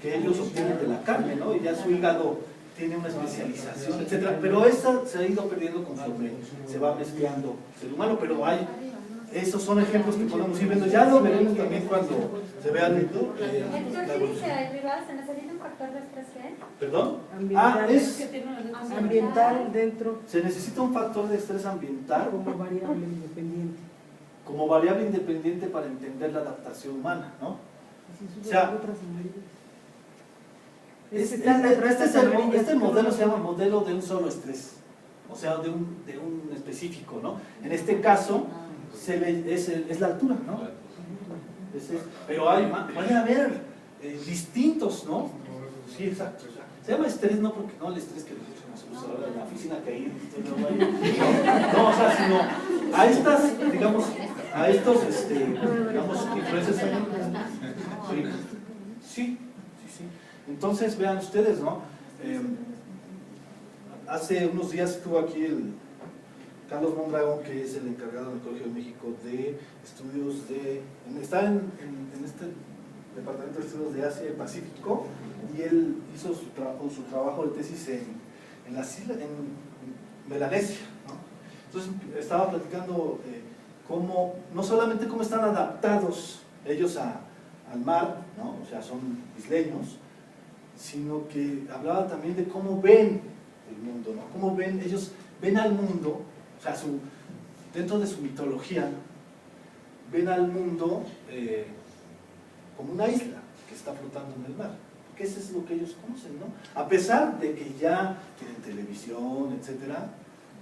que ellos obtienen de la carne, ¿no? Y ya su hígado tiene una especialización, etcétera. Pero esa se ha ido perdiendo conforme se va mezclando el ser humano, pero hay... Esos son ejemplos que podemos ir viendo. Ya lo veremos también cuando se vean la Héctor, ¿qué dice Rivas? ¿Se necesita un factor de estrés qué? ¿Perdón? Ambiental, Es ambiental dentro se necesita un factor de estrés ambiental como variable independiente. como variable independiente para entender la adaptación humana, ¿no? O sea, este modelo se llama modelo de un solo estrés, o sea, de un específico, ¿no? En este caso es la altura, ¿no? Pero puede haber distintos, ¿no? Sí, exacto. O sea, se llama estrés no porque no el estrés que nosotros ahora en la oficina que ahí no, o sea, sino a estas, digamos, a estos, digamos, influencias. Sí. Entonces vean ustedes, ¿no? Hace unos días estuvo aquí el Carlos Mondragón, que es el encargado del Colegio de México de estudios está en este Departamento de Estudios de Asia y Pacífico, y él hizo su trabajo de tesis en Melanesia, ¿no? Entonces estaba platicando no solamente cómo están adaptados ellos al mar, ¿no? O sea, son isleños, sino que hablaba también de cómo ven el mundo, ¿no? Cómo ellos ven al mundo, o sea, dentro de su mitología, ven al mundo como una isla que está flotando en el mar, porque eso es lo que ellos conocen, ¿no? A pesar de que ya tienen televisión, etcétera,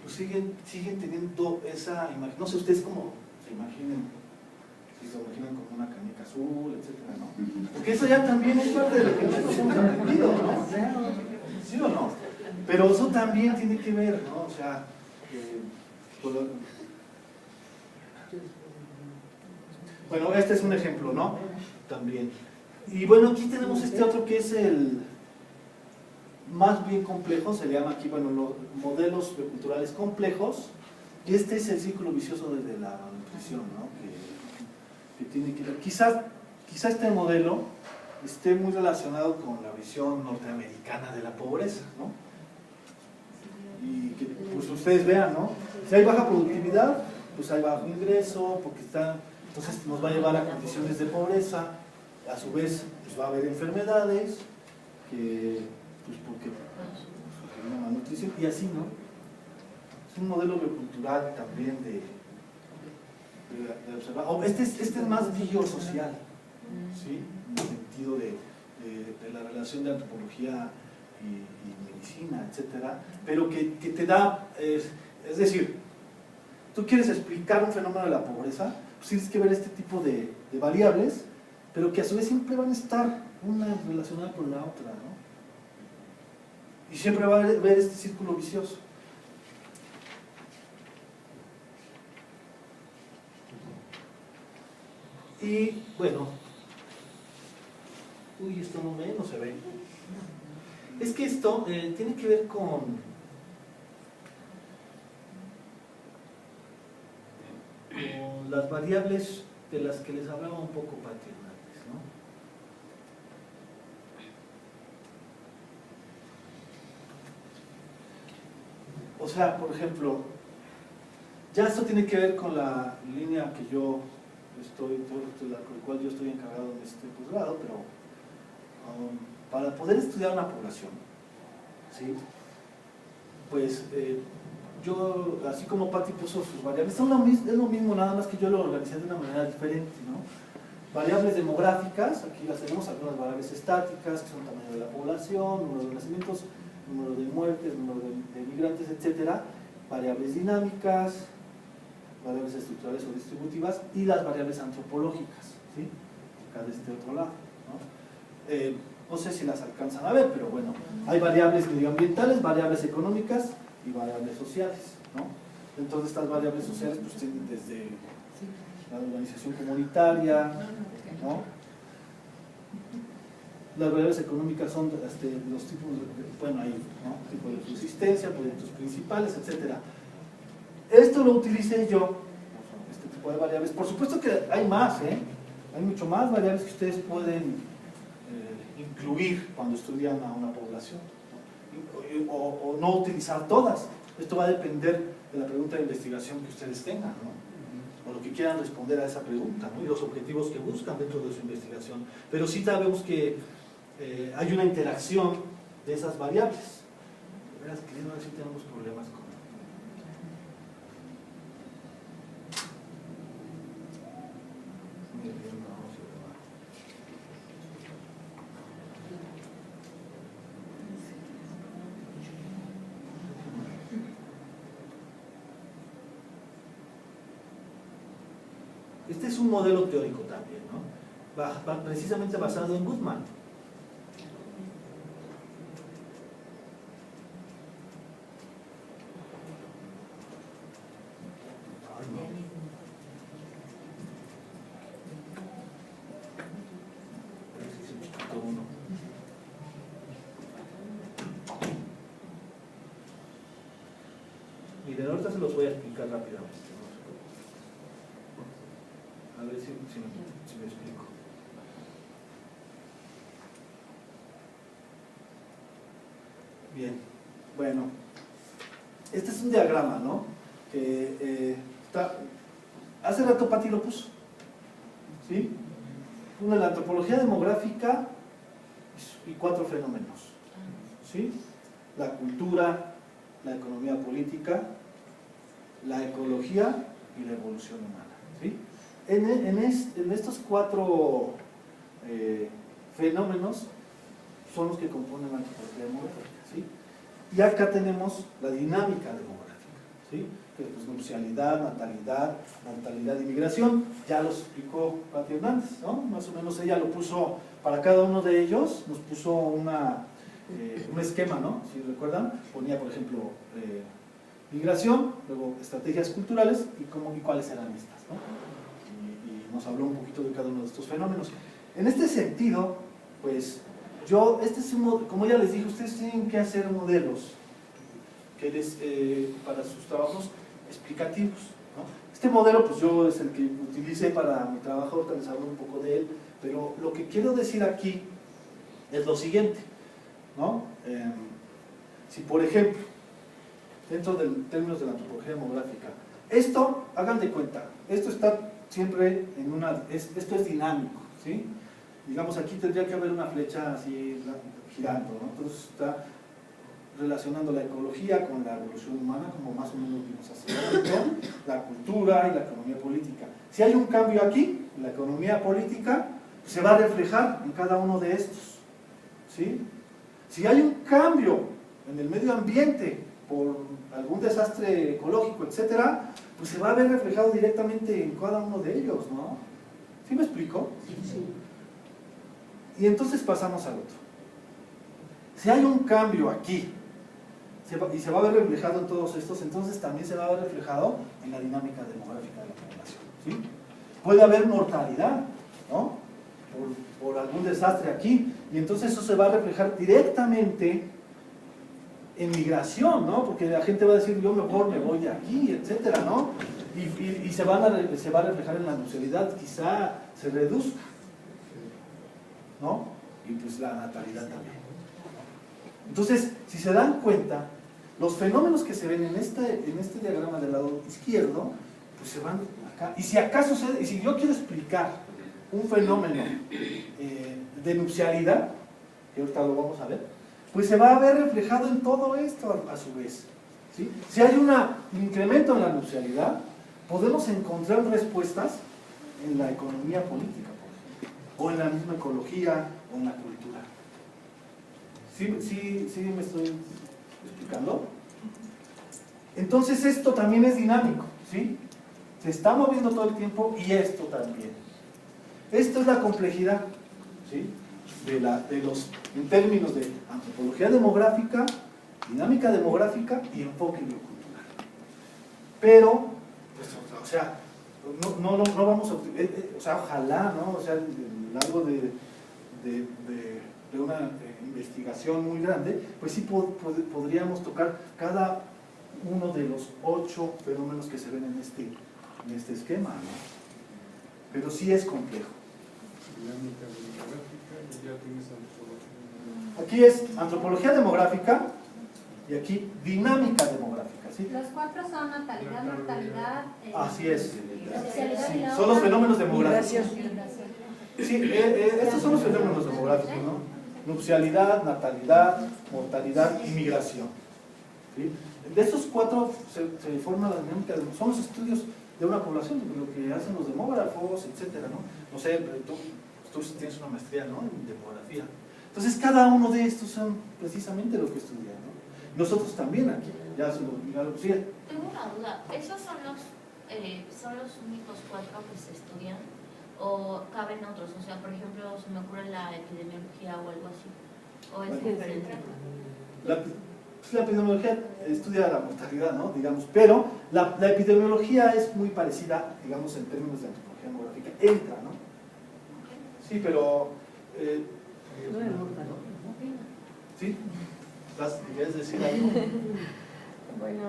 pues siguen teniendo esa imagen. No sé ustedes cómo se imaginan, si se imaginan como una canica azul, etcétera, ¿no? Porque eso ya también es parte de lo que nosotros hemos aprendido, ¿no? ¿Sí o no? Pero eso también tiene que ver, ¿no? O sea, bueno, este es un ejemplo, ¿no? También. Y bueno, aquí tenemos este otro que es el más bien complejo, se le llama aquí, bueno, los modelos bioculturales complejos, y este es el círculo vicioso desde la nutrición, ¿no? Que tiene que ver. Quizás este modelo esté muy relacionado con la visión norteamericana de la pobreza, ¿no? Y que pues ustedes vean, ¿no? Si hay baja productividad, pues hay bajo ingreso, porque entonces nos va a llevar a condiciones de pobreza, a su vez pues va a haber enfermedades, pues porque hay una malnutrición, y así, ¿no? Es un modelo biocultural también de observar. Este es más biosocial, ¿sí? En el sentido de la relación de antropología y medicina, etcétera, pero que te da, es decir, tú quieres explicar un fenómeno de la pobreza, pues tienes que ver este tipo de variables, pero que a su vez siempre van a estar una relacionada con la otra, ¿no? Y siempre va a haber este círculo vicioso. Y bueno, esto no se ve. Es que esto tiene que ver con las variables de las que les hablaba un poco Pati antes, O sea, por ejemplo, ya esto tiene que ver con la línea que yo con la cual yo estoy encargado en este posgrado, pero para poder estudiar una población, ¿sí? Pues yo, así como Patti puso sus variables, es lo mismo, nada más que yo lo organicé de una manera diferente, ¿no? Variables demográficas, aquí las tenemos, algunas variables estáticas, que son tamaño de la población, número de nacimientos, número de muertes, número de migrantes, etcétera. Variables dinámicas, variables estructurales o distributivas, y las variables antropológicas, ¿sí? Acá de este otro lado, ¿no? No sé si las alcanzan a ver, pero bueno, hay variables medioambientales, variables económicas y variables sociales, ¿no? Entonces estas variables sociales pues tienen desde la organización comunitaria, ¿no? Las variables económicas son los tipos bueno, hay, ¿no? Tipo de subsistencia, proyectos principales, etcétera. Esto lo utilicé yo, este tipo de variables. Por supuesto que hay más, hay mucho más variables que ustedes pueden incluir cuando estudian a una población, ¿no? O no utilizar todas. Esto va a depender de la pregunta de investigación que ustedes tengan, ¿no? O lo que quieran responder a esa pregunta, ¿no? Y los objetivos que buscan dentro de su investigación. Pero sí sabemos que hay una interacción de esas variables. Verás, queriendo ver si tenemos problemas con... Este es un modelo teórico también, ¿no? Va precisamente basado en Goodman. Miren, ahorita se los voy a explicar rápidamente. A ver si me explico. Bien, bueno, este es un diagrama, ¿no? Que hace rato Patti lo puso, ¿sí? Una, la antropología demográfica y 4 fenómenos, ¿sí? La cultura, la economía política, la ecología y la evolución humana, ¿sí? En estos 4 fenómenos son los que componen la antropología demográfica, ¿sí? Y acá tenemos la dinámica demográfica, ¿sí? Que es pues, nupcialidad, natalidad y migración. Ya los explicó Patti Hernández, ¿no? Más o menos ella lo puso para cada uno de ellos, nos puso un esquema, ¿no? Si recuerdan, ponía por ejemplo migración, luego estrategias culturales y cuáles eran estas, ¿no? Y nos habló un poquito de cada uno de estos fenómenos. En este sentido, pues como ya les dije, ustedes tienen que hacer modelos para sus trabajos explicativos, ¿no? Este modelo, pues yo es el que utilicé para mi trabajo, ahorita les hablo un poco de él, pero lo que quiero decir aquí es lo siguiente, ¿no? Si por ejemplo, dentro de términos de la antropología demográfica, esto, hagan de cuenta, esto está siempre esto es dinámico, ¿sí? Digamos, aquí tendría que haber una flecha así girando, ¿no? Entonces está relacionando la ecología con la evolución humana, como más o menos vimos hace rato, la cultura y la economía política. Si hay un cambio aquí, la economía política, se va a reflejar en cada uno de estos, ¿sí? Si hay un cambio en el medio ambiente por algún desastre ecológico, etcétera, pues se va a ver reflejado directamente en cada uno de ellos, ¿no? ¿Sí me explico? Sí. Y entonces pasamos al otro. Si hay un cambio aquí, y se va a ver reflejado en todos estos, entonces también se va a ver reflejado en la dinámica demográfica de la población, ¿sí? Puede haber mortalidad, ¿no? Por algún desastre aquí, y entonces eso se va a reflejar directamente en migración, ¿no? Porque la gente va a decir, yo mejor me voy de aquí, etcétera, ¿no? Y se va a reflejar en la nupcialidad, quizá se reduzca, ¿no? Y pues la natalidad también. Entonces, si se dan cuenta, Los fenómenos que se ven en este diagrama del lado izquierdo, pues se van acá. Y si acaso y si yo quiero explicar un fenómeno de nupcialidad, que ahorita lo vamos a ver, pues se va a ver reflejado en todo esto a su vez, ¿sí? Si hay un incremento en la nupcialidad, podemos encontrar respuestas en la economía política, por ejemplo, o en la misma ecología, o en la cultura. ¿Sí me estoy explicando? Entonces esto también es dinámico, ¿sí? Se está moviendo todo el tiempo y esto también. Esto es la complejidad, ¿sí? En términos de antropología demográfica, dinámica demográfica y enfoque biocultural. Pero, pues, o sea, no vamos a... o sea, ojalá, ¿no? O sea, algo de una investigación muy grande, pues sí podríamos tocar cada uno de los 8 fenómenos que se ven en este esquema, ¿no? Pero sí es complejo. Dinámica demográfica, y ya tienes antropología. Aquí es antropología demográfica y aquí dinámica demográfica, ¿sí? Los 4 son natalidad, mortalidad, Así es. socialidad y la Son los otra, fenómenos demográficos. migración. Sí, estos son los fenómenos demográficos, ¿no? Nupcialidad, natalidad, mortalidad y migración, ¿sí? De estos 4 se forma la dinámica, son los estudios de una población, lo que hacen los demógrafos, etcétera, ¿no? No sé, tú tienes una maestría, ¿no?, en demografía. Entonces, cada uno de estos son precisamente lo que estudian, ¿no? Nosotros también aquí, ya lo decía. Tengo una duda, ¿esos son los únicos 4 que se estudian? ¿O caben otros? O sea, por ejemplo, se me ocurre la epidemiología o algo así. ¿O es diferente? La epidemiología estudia la mortalidad, ¿no?, digamos, pero la epidemiología es muy parecida, digamos, en términos de antropología demográfica, entra, ¿no? Sí, pero... No es mortal. ¿Sí? ¿Quieres decir algo? Bueno,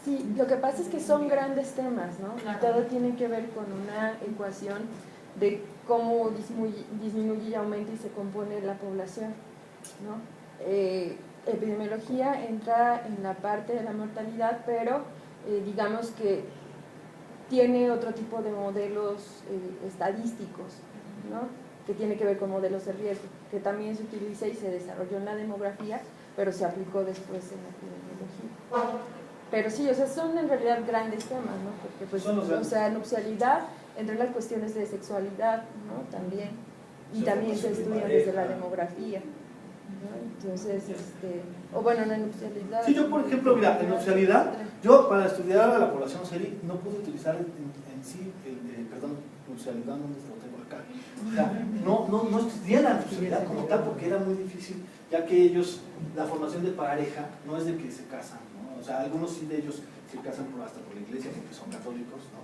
sí, lo que pasa es que son grandes temas, ¿no? Y todo tiene que ver con una ecuación de cómo disminuye y aumenta y se compone la población, ¿no? Epidemiología entra en la parte de la mortalidad, pero digamos que tiene otro tipo de modelos estadísticos, ¿no?, que tiene que ver con modelos de riesgo, que también se utiliza y se desarrolló en la demografía, pero se aplicó después en la epidemiología. Pero sí, o sea, son en realidad grandes temas, ¿no? Porque, pues, o sea, nupcialidad, entre las cuestiones de sexualidad, ¿no?, también, y también se estudia desde la demografía, ¿no? Entonces, o bueno, la nupcialidad... Sí, yo por ejemplo, mira, en nupcialidad, yo para estudiar a la población serie no pude utilizar en sí, perdón, nupcialidad, no lo tengo acá. O sea, no estudié la nupcialidad como tal porque era muy difícil, ya que ellos, la formación de pareja no es de que se casan, ¿no? O sea, algunos sí de ellos se casan hasta por la iglesia porque son católicos, ¿no?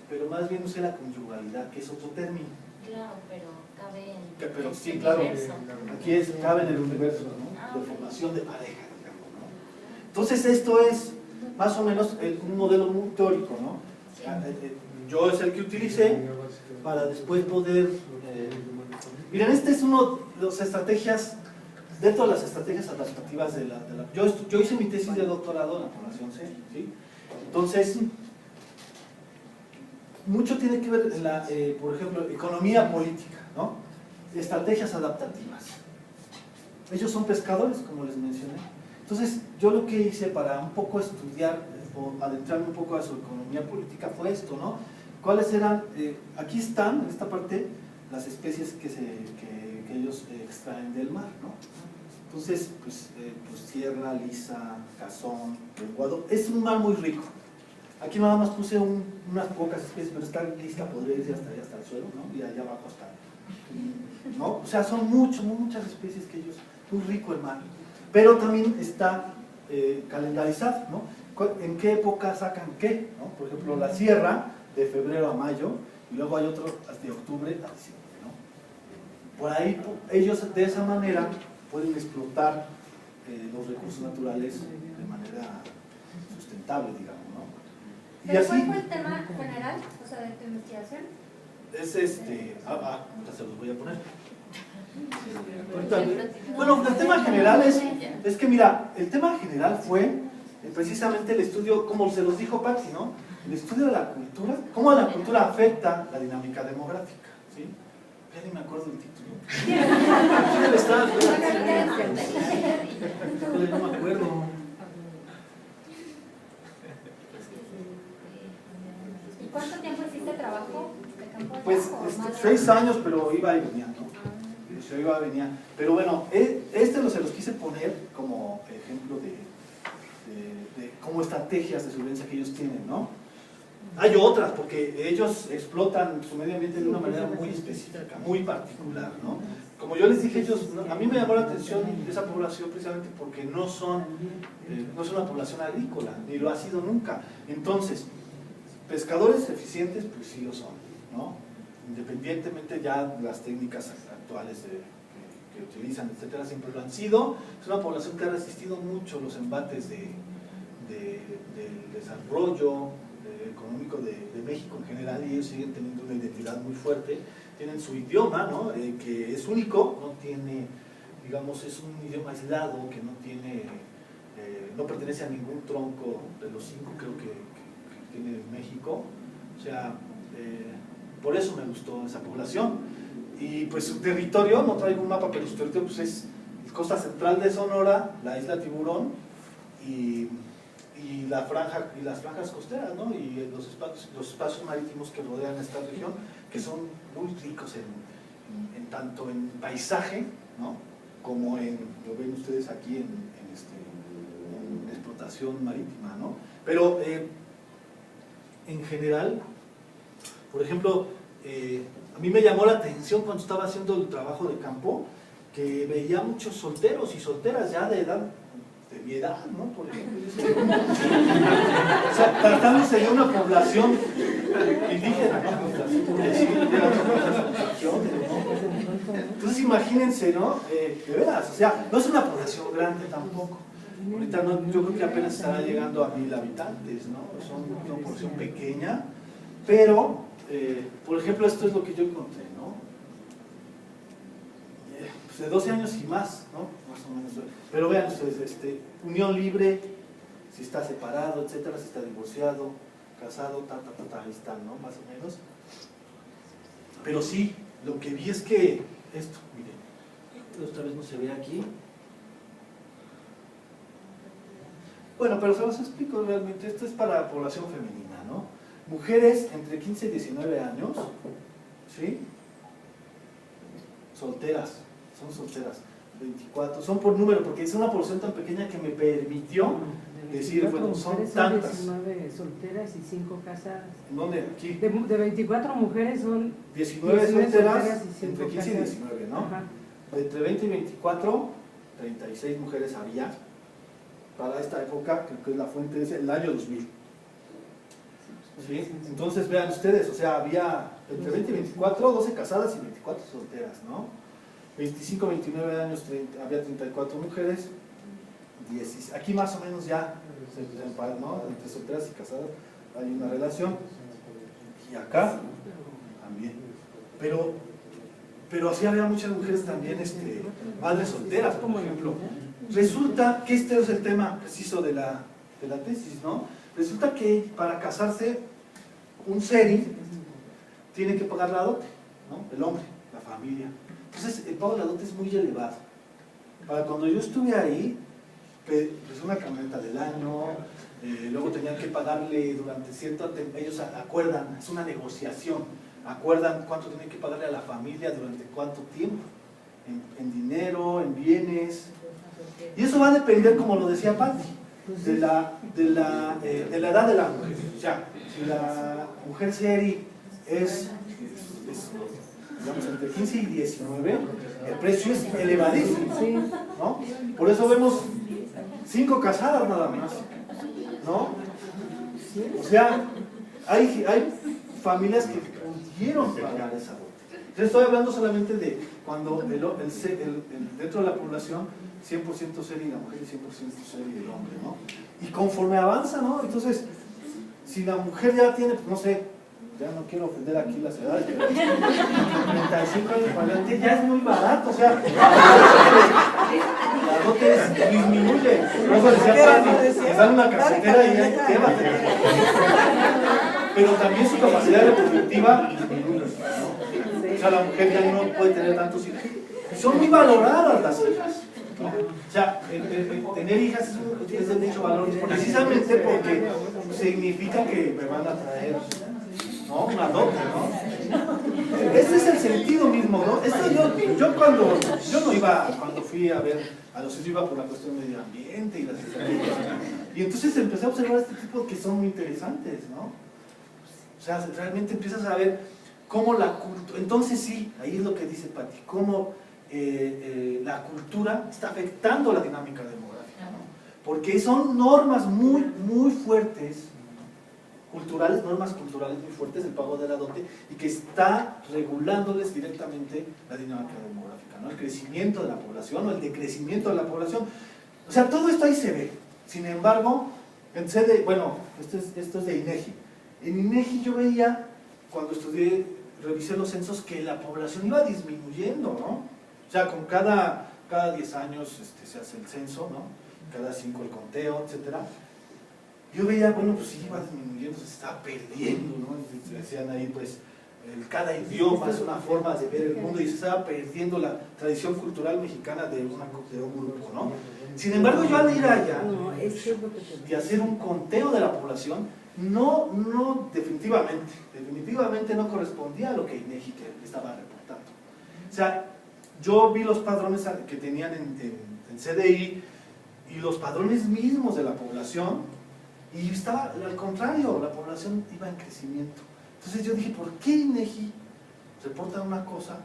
Pero más bien usé la conyugalidad, que es otro término. Claro, pero cabe en Pero el sí, claro, universo. aquí cabe en el universo, ¿no?, de formación de pareja, digamos, ¿no? Entonces esto es más o menos un modelo muy teórico, ¿no? Yo es el que utilicé para después poder... miren, este es uno de las estrategias, dentro de las estrategias adaptativas de la... Yo hice mi tesis de doctorado en la población C, ¿sí? Entonces, mucho tiene que ver, por ejemplo, economía política, ¿no? Estrategias adaptativas. Ellos son pescadores, como les mencioné. Entonces, yo lo que hice para un poco estudiar o adentrarme un poco a su economía política fue esto, ¿no? ¿Cuáles eran? Aquí están, en esta parte, las especies que ellos extraen del mar, ¿no? Entonces, pues sierra, lisa, cazón, lenguado. Es un mar muy rico. Aquí nada más puse unas pocas especies, pero esta lista podría irse hasta el suelo, ¿no? Y allá abajo hasta... ¿no? O sea, son muchas especies que ellos... Muy rico el mar. Pero también está calendarizado, ¿no? ¿En qué época sacan qué? ¿No? Por ejemplo, la sierra, de febrero a mayo, y luego hay otro de octubre a diciembre, ¿no? Por ahí, ellos de esa manera pueden explotar los recursos naturales de manera sustentable, digamos, ¿no? Y ¿Pero así, cuál fue el tema general, o sea, de tu investigación? es ya se los voy a poner. Bueno, el tema general es que mira, el tema general fue precisamente el estudio, como se los dijo Patsy, ¿no? El estudio de la cultura, cómo la cultura afecta la dinámica demográfica, ¿sí? Ya ni me acuerdo del título. No me acuerdo. ¿Y cuánto tiempo hiciste trabajo de campo? Pues 6 años, pero iba y venía, ¿no? Yo iba y venía. Pero bueno, se los quise poner como ejemplo de como estrategias de supervivencia que ellos tienen, ¿no? Hay otras, porque ellos explotan su medio ambiente de una manera muy específica, muy particular, ¿no? Como yo les dije, ellos, a mí me llamó la atención esa población precisamente porque no son una población agrícola, ni lo ha sido nunca. Entonces, pescadores eficientes, pues sí lo son, ¿no? Independientemente ya de las técnicas actuales que utilizan, etcétera, siempre lo han sido. Es una población que ha resistido mucho los embates del desarrollo económico de México en general, y ellos siguen teniendo una identidad muy fuerte. Tienen su idioma, ¿no? Que es único, no tiene, digamos, es un idioma aislado que no tiene, no pertenece a ningún tronco de los 5 creo que tiene México. O sea, por eso me gustó esa población. Y pues su territorio, no traigo un mapa, pero su territorio pues es costa central de Sonora, la isla Tiburón y las franjas costeras, ¿no? Y los espacios marítimos que rodean esta región, que son muy ricos en tanto en paisaje, ¿no? Como lo ven ustedes aquí en explotación marítima, ¿no? Pero en general, por ejemplo, a mí me llamó la atención cuando estaba haciendo el trabajo de campo que veía muchos solteros y solteras ya de edad, de mi edad, ¿no? Por ejemplo, o sea, tratándose de una población indígena, ¿no? Entonces imagínense, ¿no? De veras, o sea, no es una población grande tampoco. Ahorita no, yo creo que apenas estará llegando a 1000 habitantes, ¿no? Son una población pequeña, pero, por ejemplo, esto es lo que yo encontré, ¿no? Pues de 12 años y más, ¿no? Más o menos. Pero vean ustedes, unión libre, si está separado, etcétera, si está divorciado, casado, ahí están, ¿no? Más o menos. Pero sí, lo que vi es que esto, miren, otra vez no se ve aquí. Bueno, pero se los explico realmente. Esto es para población femenina, ¿no? Mujeres entre 15 y 19 años, ¿sí? Solteras, son solteras, 24, son por número, porque es una población tan pequeña que me permitió decir, bueno, son tantas. 19 solteras y 5 casadas. ¿En dónde? Aquí. De 24 mujeres son 19 solteras, y 5 entre 15 y casadas. 19, ¿no? Ajá. Entre 20 y 24, 36 mujeres había. Para esta época, creo que es la fuente, es el año 2000. ¿Sí? Entonces vean ustedes, o sea, había entre 20 y 24, 12 casadas y 24 solteras, ¿no? 25, 29 años, había 34 mujeres, 10, aquí más o menos ya, ¿no? Entre solteras y casadas hay una relación, y acá también. Pero así había muchas mujeres también, madres solteras, por ejemplo. Resulta que este es el tema preciso de la tesis, ¿no? Resulta que para casarse un seri tiene que pagar la dote, ¿no? El hombre, la familia. Entonces el pago de la dote es muy elevado. Para cuando yo estuve ahí, pues una camioneta del año, luego tenían que pagarle durante cierto tiempo, ellos acuerdan, es una negociación, acuerdan cuánto tienen que pagarle a la familia durante cuánto tiempo, en dinero, en bienes. Y eso va a depender, como lo decía Patti, de la edad de la mujer. O sea, si la mujer seri es digamos, entre 15 y 19, el precio es elevadísimo, ¿no? Por eso vemos 5 casadas nada más, ¿no? O sea, hay familias que pudieron pagar esa dote. Yo estoy hablando solamente de cuando dentro de la población 100% seri la mujer y 100% seri el hombre, ¿no? Y conforme avanza, ¿no? Entonces, si la mujer ya tiene, no sé, ya no quiero ofender aquí las edades, pero 35 años para adelante ya es muy barato, o sea, la dote disminuye. Luego decía Fanny, les dan una casetera y ya llévate. Pero también su capacidad reproductiva disminuye, ¿no? O sea, la mujer ya no puede tener tantos hijos. Y son muy valoradas las hijas, ¿no? O sea, tener hijas es de mucho valor, precisamente porque significa que me van a traer, ¿no? Una dote, ¿no? Ese es el sentido mismo, ¿no? Esto yo no iba, cuando fui a ver a los hijos, iba por la cuestión del medio ambiente y las estrategias. Y entonces empecé a observar este tipo que son muy interesantes, ¿no? O sea, realmente empiezas a ver cómo la cultura, entonces sí, ahí es lo que dice Pati, cómo la cultura está afectando la dinámica demográfica, ¿no? Porque son normas muy, muy fuertes, normas culturales muy fuertes, el pago de la dote, y que está regulándoles directamente la dinámica demográfica, ¿no? El crecimiento de la población o el decrecimiento de la población. O sea, todo esto ahí se ve. Sin embargo, bueno, esto es de INEGI. En INEGI yo veía, cuando revisé los censos, que la población iba disminuyendo, ¿no? O sea, con cada 10 años se hace el censo, ¿no? Cada 5 el conteo, etc. Yo veía, bueno, pues sí, iba disminuyendo, se estaba perdiendo, ¿no? Decían ahí, pues, cada idioma es una forma de ver el mundo y se estaba perdiendo la tradición cultural mexicana de un grupo, ¿no? Sin embargo, yo al ir allá y hacer un conteo de la población, definitivamente no correspondía a lo que INEGI estaba reportando. O sea, yo vi los padrones que tenían en CDI y los padrones mismos de la población, y estaba al contrario, la población iba en crecimiento. Entonces yo dije, ¿por qué INEGI reporta una cosa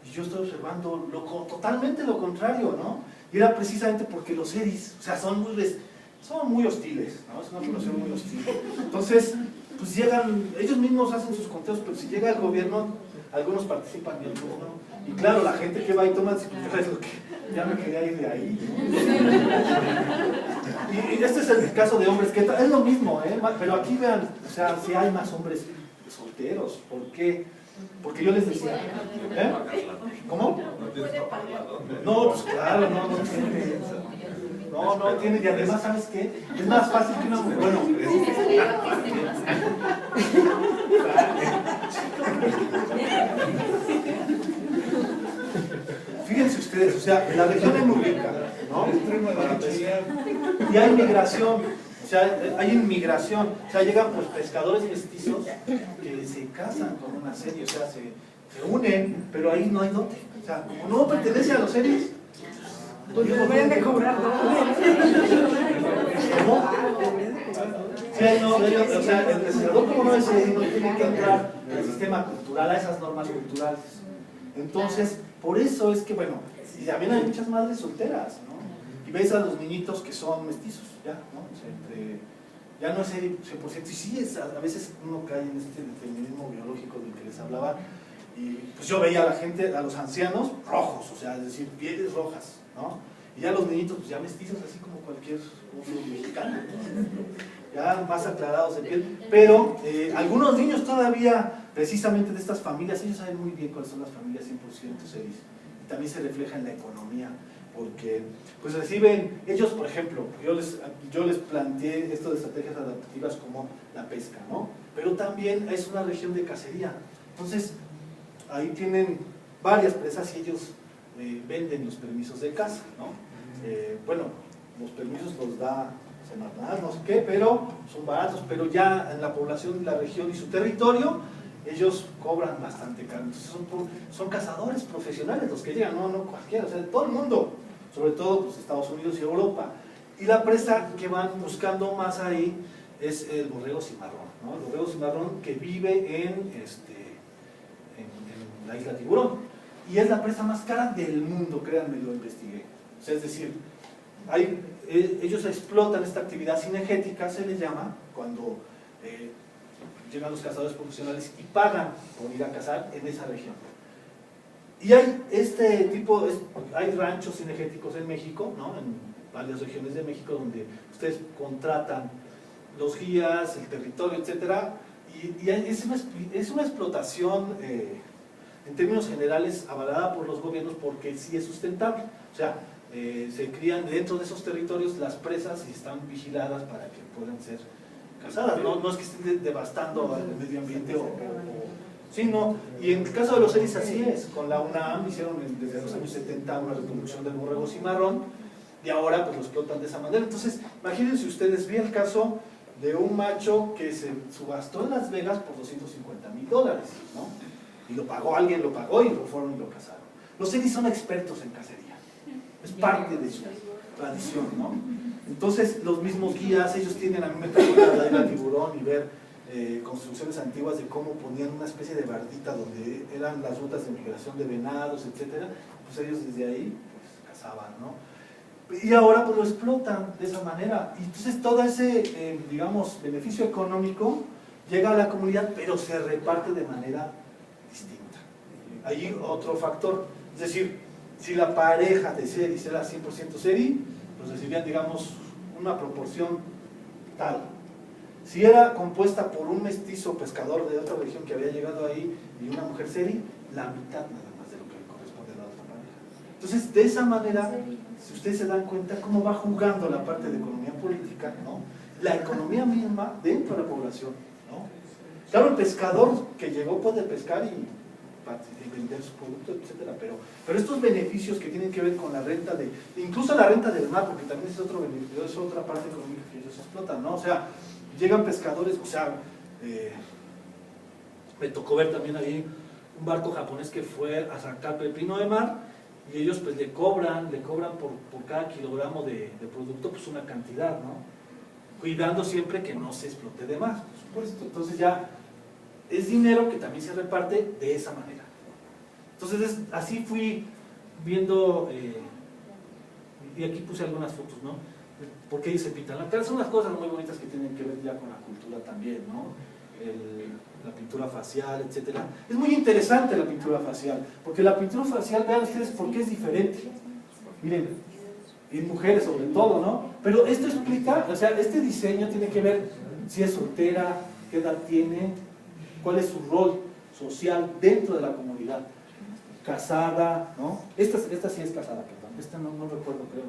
y yo estoy observando totalmente lo contrario, ¿no? Y era precisamente porque los EDIs, o sea, son muy hostiles, ¿no? Es una población muy hostil. Entonces, pues ellos mismos hacen sus conteos, pero si llega el gobierno, algunos participan y otros no. Y claro, la gente que va y toma decisiones, ya me quería ir de ahí, ¿no? Y este es el caso de hombres, que es lo mismo, pero aquí vean, o sea, si hay más hombres solteros. ¿Por qué? Porque yo les decía, ¿cómo? No, pues claro, no tiene, y además, ¿sabes qué? Es más fácil que una mujer, bueno, fíjense ustedes, o sea, la región es muy rica, ¿no? Y hay migración, o sea, hay inmigración, o sea, llegan pues pescadores mestizos que se casan con una serie, o sea, se unen, pero ahí no hay dote, o sea, como no pertenece a los series, pues deberían de cobrar ¿cómo? Sí, no, o sea, el pescador como no es serie, no tiene que entrar al sistema cultural, a esas normas culturales. Entonces, por eso es que, bueno, y también hay muchas madres solteras, ¿no? Y ves a los niñitos que son mestizos, ya, ¿no? O sea, ya no es 100%, y sí, a veces uno cae en este determinismo biológico del que les hablaba, y pues yo veía a la gente, a los ancianos, rojos, o sea, es decir, pieles rojas, ¿no? Y ya los niñitos, pues ya mestizos, así como cualquier otro mexicano, ¿no? Ya más aclarados de piel, pero algunos niños todavía, precisamente de estas familias, ellos saben muy bien cuáles son las familias 100% series, y también se refleja en la economía, porque pues reciben, ellos por ejemplo, yo les planteé esto de estrategias adaptativas como la pesca, ¿no? Pero también es una región de cacería, entonces ahí tienen varias presas y ellos venden los permisos de caza, ¿no? Bueno, los permisos los da Semarnat, no sé qué, pero son baratos, pero ya en la población de la región y su territorio, ellos cobran bastante caro. Entonces son cazadores profesionales los que llegan, no cualquiera, o sea, de todo el mundo, sobre todo pues, Estados Unidos y Europa. Y la presa que van buscando más ahí es el borrego cimarrón, ¿no? El borrego cimarrón que vive en la isla Tiburón. Y es la presa más cara del mundo, créanme, lo investigué. O sea, es decir, ellos explotan esta actividad cinegética, se les llama, cuando llegan los cazadores profesionales y pagan por ir a cazar en esa región. Y hay hay ranchos cinegéticos en México, ¿no? En varias regiones de México donde ustedes contratan los guías, el territorio, etcétera, y es una explotación en términos generales avalada por los gobiernos porque sí es sustentable. O sea, se crían dentro de esos territorios las presas y están vigiladas para que puedan ser cazadas. No es que estén devastando el medio ambiente sí, no. Y en el caso de los seris así es. Con la UNAM hicieron desde los años 70 una reproducción del borrego cimarrón y ahora pues lo explotan de esa manera. Entonces, imagínense ustedes, vi el caso de un macho que se subastó en Las Vegas por $250,000, ¿no? Y alguien lo pagó y lo fueron y lo cazaron. Los seris son expertos en cacería, es parte de su tradición, ¿no? Entonces, los mismos guías, ellos tienen, a mí me tocó ir al tiburón y ver construcciones antiguas de cómo ponían una especie de bardita donde eran las rutas de migración de venados, etcétera. Pues ellos desde ahí pues, cazaban, ¿no? Y ahora pues lo explotan de esa manera. Y entonces todo ese, digamos, beneficio económico llega a la comunidad, pero se reparte de manera distinta. Hay otro factor, es decir, si la pareja de seris era 100% seri, pues recibían, digamos, una proporción tal. Si era compuesta por un mestizo pescador de otra región que había llegado ahí y una mujer seri, la mitad nada más de lo que le corresponde a la otra pareja. Entonces, de esa manera, si ustedes se dan cuenta cómo va jugando la parte de economía política, ¿no? La economía misma dentro de la población, ¿no? Claro, el pescador que llegó puede pescar y vender su producto, etcétera, pero estos beneficios que tienen que ver con la renta incluso la renta del mar, porque también es otro beneficio, es otra parte económica que ellos explotan, ¿no? O sea, llegan pescadores, o sea, me tocó ver también ahí un barco japonés que fue a sacar pepino de mar y ellos pues le cobran por cada kilogramo de producto pues una cantidad, ¿no? Cuidando siempre que no se explote de más, por supuesto. Entonces ya es dinero que también se reparte de esa manera. Entonces así fui viendo, y aquí puse algunas fotos, ¿no? Porque ellos se pintan la cara, son unas cosas muy bonitas que tienen que ver ya con la cultura también, ¿no? La pintura facial, etcétera. Es muy interesante la pintura facial, porque la pintura facial, vean ustedes por qué es diferente. Miren, y mujeres sobre todo, ¿no? Pero esto explica, o sea, este diseño tiene que ver si es soltera, qué edad tiene, cuál es su rol social dentro de la comunidad. Casada, ¿no? Esta sí es casada, perdón, esta no recuerdo, creo.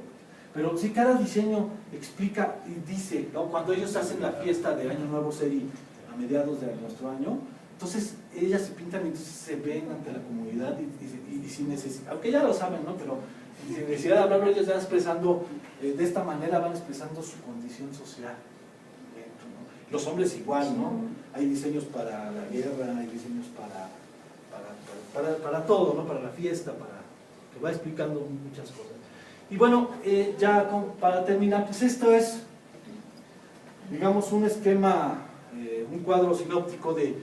Pero sí, cada diseño explica y dice, ¿no? Cuando ellos hacen la fiesta de Año Nuevo Seri a mediados de nuestro año, entonces ellas se pintan y entonces se ven ante la comunidad y sin necesidad, aunque ya lo saben, ¿no? Pero sin necesidad de hablarlo, ellos van expresando, de esta manera van expresando su condición social. ¿No? Los hombres igual, ¿no? Hay diseños para la guerra, hay diseños para todo, ¿no? Para la fiesta, que va explicando muchas cosas. Y bueno, ya para terminar, pues esto es, digamos, un esquema, un cuadro sinóptico que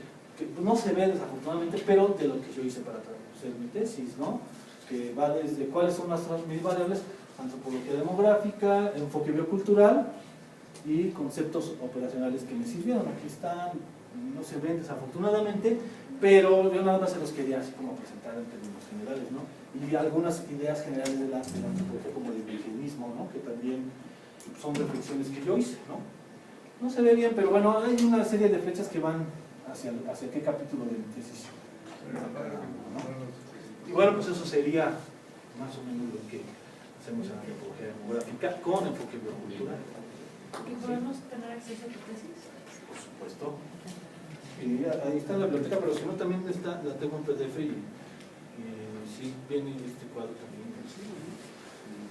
no se ve desafortunadamente, pero de lo que yo hice para hacer mi tesis, ¿no? Que va desde cuáles son las mis variables, antropología demográfica, enfoque biocultural y conceptos operacionales que me sirvieron. Aquí están, no se ven desafortunadamente, pero yo nada más se los quería así como presentar en términos generales, ¿no? Y algunas ideas generales de la antropología como el indigenismo, ¿no? Que también son reflexiones que yo hice, ¿no? No se ve bien, pero bueno, hay una serie de flechas que van hacia qué capítulo de mi tesis, ¿no? Y bueno, pues eso sería más o menos lo que hacemos en antropología demográfica con enfoque biocultural. ¿Y podemos tener acceso a tu tesis? Por supuesto. Y ahí está en la biblioteca, pero si no también la tengo en PDF y sí, viene este cuadro también.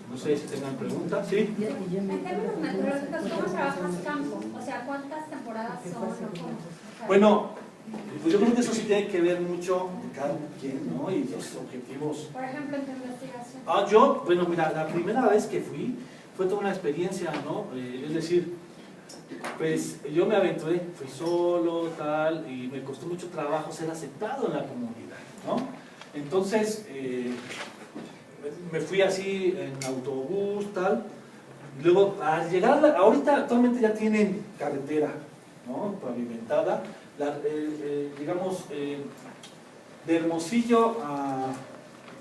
No sé si tengan preguntas. ¿Sí? En términos metodológicos, ¿cómo trabajas campo? O sea, ¿cuántas temporadas son? Bueno, pues yo creo que eso sí tiene que ver mucho de cada quien, ¿no? Y los objetivos. Por ejemplo, en tu investigación. Bueno, mira, la primera vez que fui fue toda una experiencia, ¿no? Es decir, pues yo me aventuré, fui solo, tal, y me costó mucho trabajo ser aceptado en la comunidad, ¿no? Entonces, me fui así en autobús, tal, y luego al llegar, ahorita actualmente ya tienen carretera, ¿no? Pavimentada, digamos, de Hermosillo a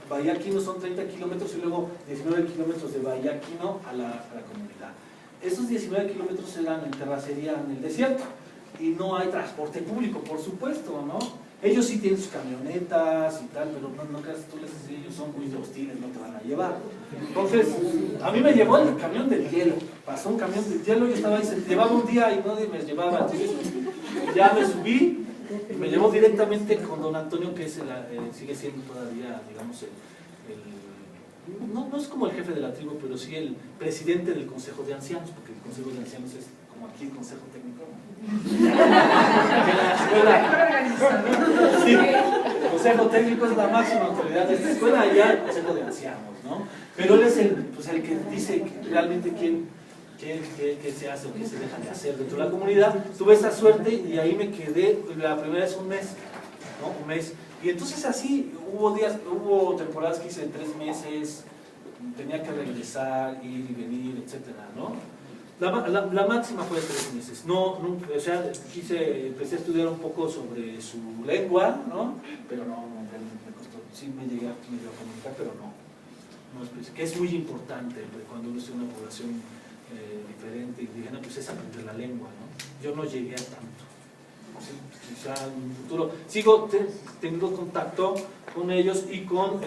Bahía Quino son 30 kilómetros y luego 19 kilómetros de Bahía Quino a la comunidad. Esos 19 kilómetros se dan en terracería en el desierto. y no hay transporte público, por supuesto, ¿no? Ellos sí tienen sus camionetas y tal, pero no creas, tú les dices, ellos son muy hostiles, no te van a llevar. Entonces, a mí me llevó el camión del hielo, pasó un camión del hielo, yo estaba ahí, se llevaba un día y nadie me llevaba, entonces ya me subí y me llevó directamente con don Antonio, que es sigue siendo todavía, digamos, no es como el jefe de la tribu, pero sí el presidente del Consejo de Ancianos, porque el Consejo de Ancianos es como aquí el Consejo Técnico. Sí, el Consejo Técnico es la máxima autoridad de esta escuela, allá el Consejo de Ancianos, ¿no? Pero él es el que dice realmente qué se hace o qué se deja de hacer dentro de la comunidad. Tuve esa suerte y ahí me quedé, la primera vez un mes, ¿no? Un mes. Y entonces así, hubo temporadas que hice 3 meses, tenía que regresar, ir y venir, etcétera, ¿no? La máxima fue de 3 meses. O sea, empecé a estudiar un poco sobre su lengua, ¿no? Pero no, me costó, sí me llegué a comunicar, pero no que es muy importante cuando uno está en una población diferente, indígena, pues es aprender la lengua, ¿no? Yo no llegué a tanto. ¿Sí? Quizá en un futuro sigo teniendo contacto con ellos y con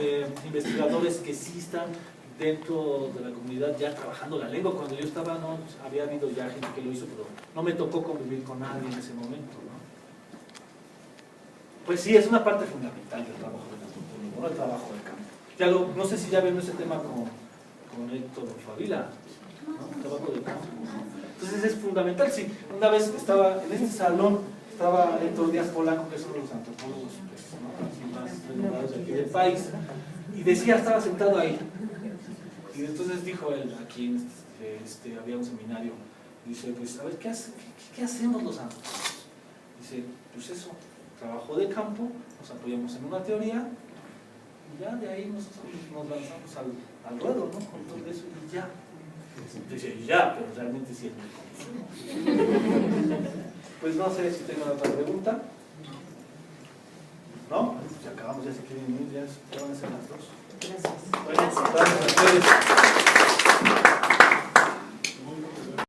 investigadores que sí están dentro de la comunidad ya trabajando la lengua. Cuando yo estaba, no había habido ya gente que lo hizo, pero no me tocó convivir con nadie en ese momento, ¿no? Pues sí, es una parte fundamental del trabajo del antropólogo, ¿no? El trabajo del campo. No sé si ya vieron ese tema con Héctor Favila, ¿no? El trabajo del campo, ¿no? Entonces es fundamental. Sí, una vez estaba en este salón, estaba Héctor Díaz Polanco, que es uno de los antropólogos, ¿no? Más renombrados de aquí del país, y decía, estaba sentado ahí. Y entonces dijo él, aquí había un seminario, dice, pues a ver, ¿qué hacemos los antropólogos? Dice, pues eso, trabajo de campo, nos apoyamos en una teoría, y ya de ahí nosotros nos lanzamos al ruedo, ¿no? Con todo eso, y ya. Dice, ya, pero realmente sí es muy complicado. Pues no sé si tengo otra pregunta. ¿No? Ya acabamos, ya se quieren ir, ya van a ser las 2. Gracias. Bueno, gracias a ustedes.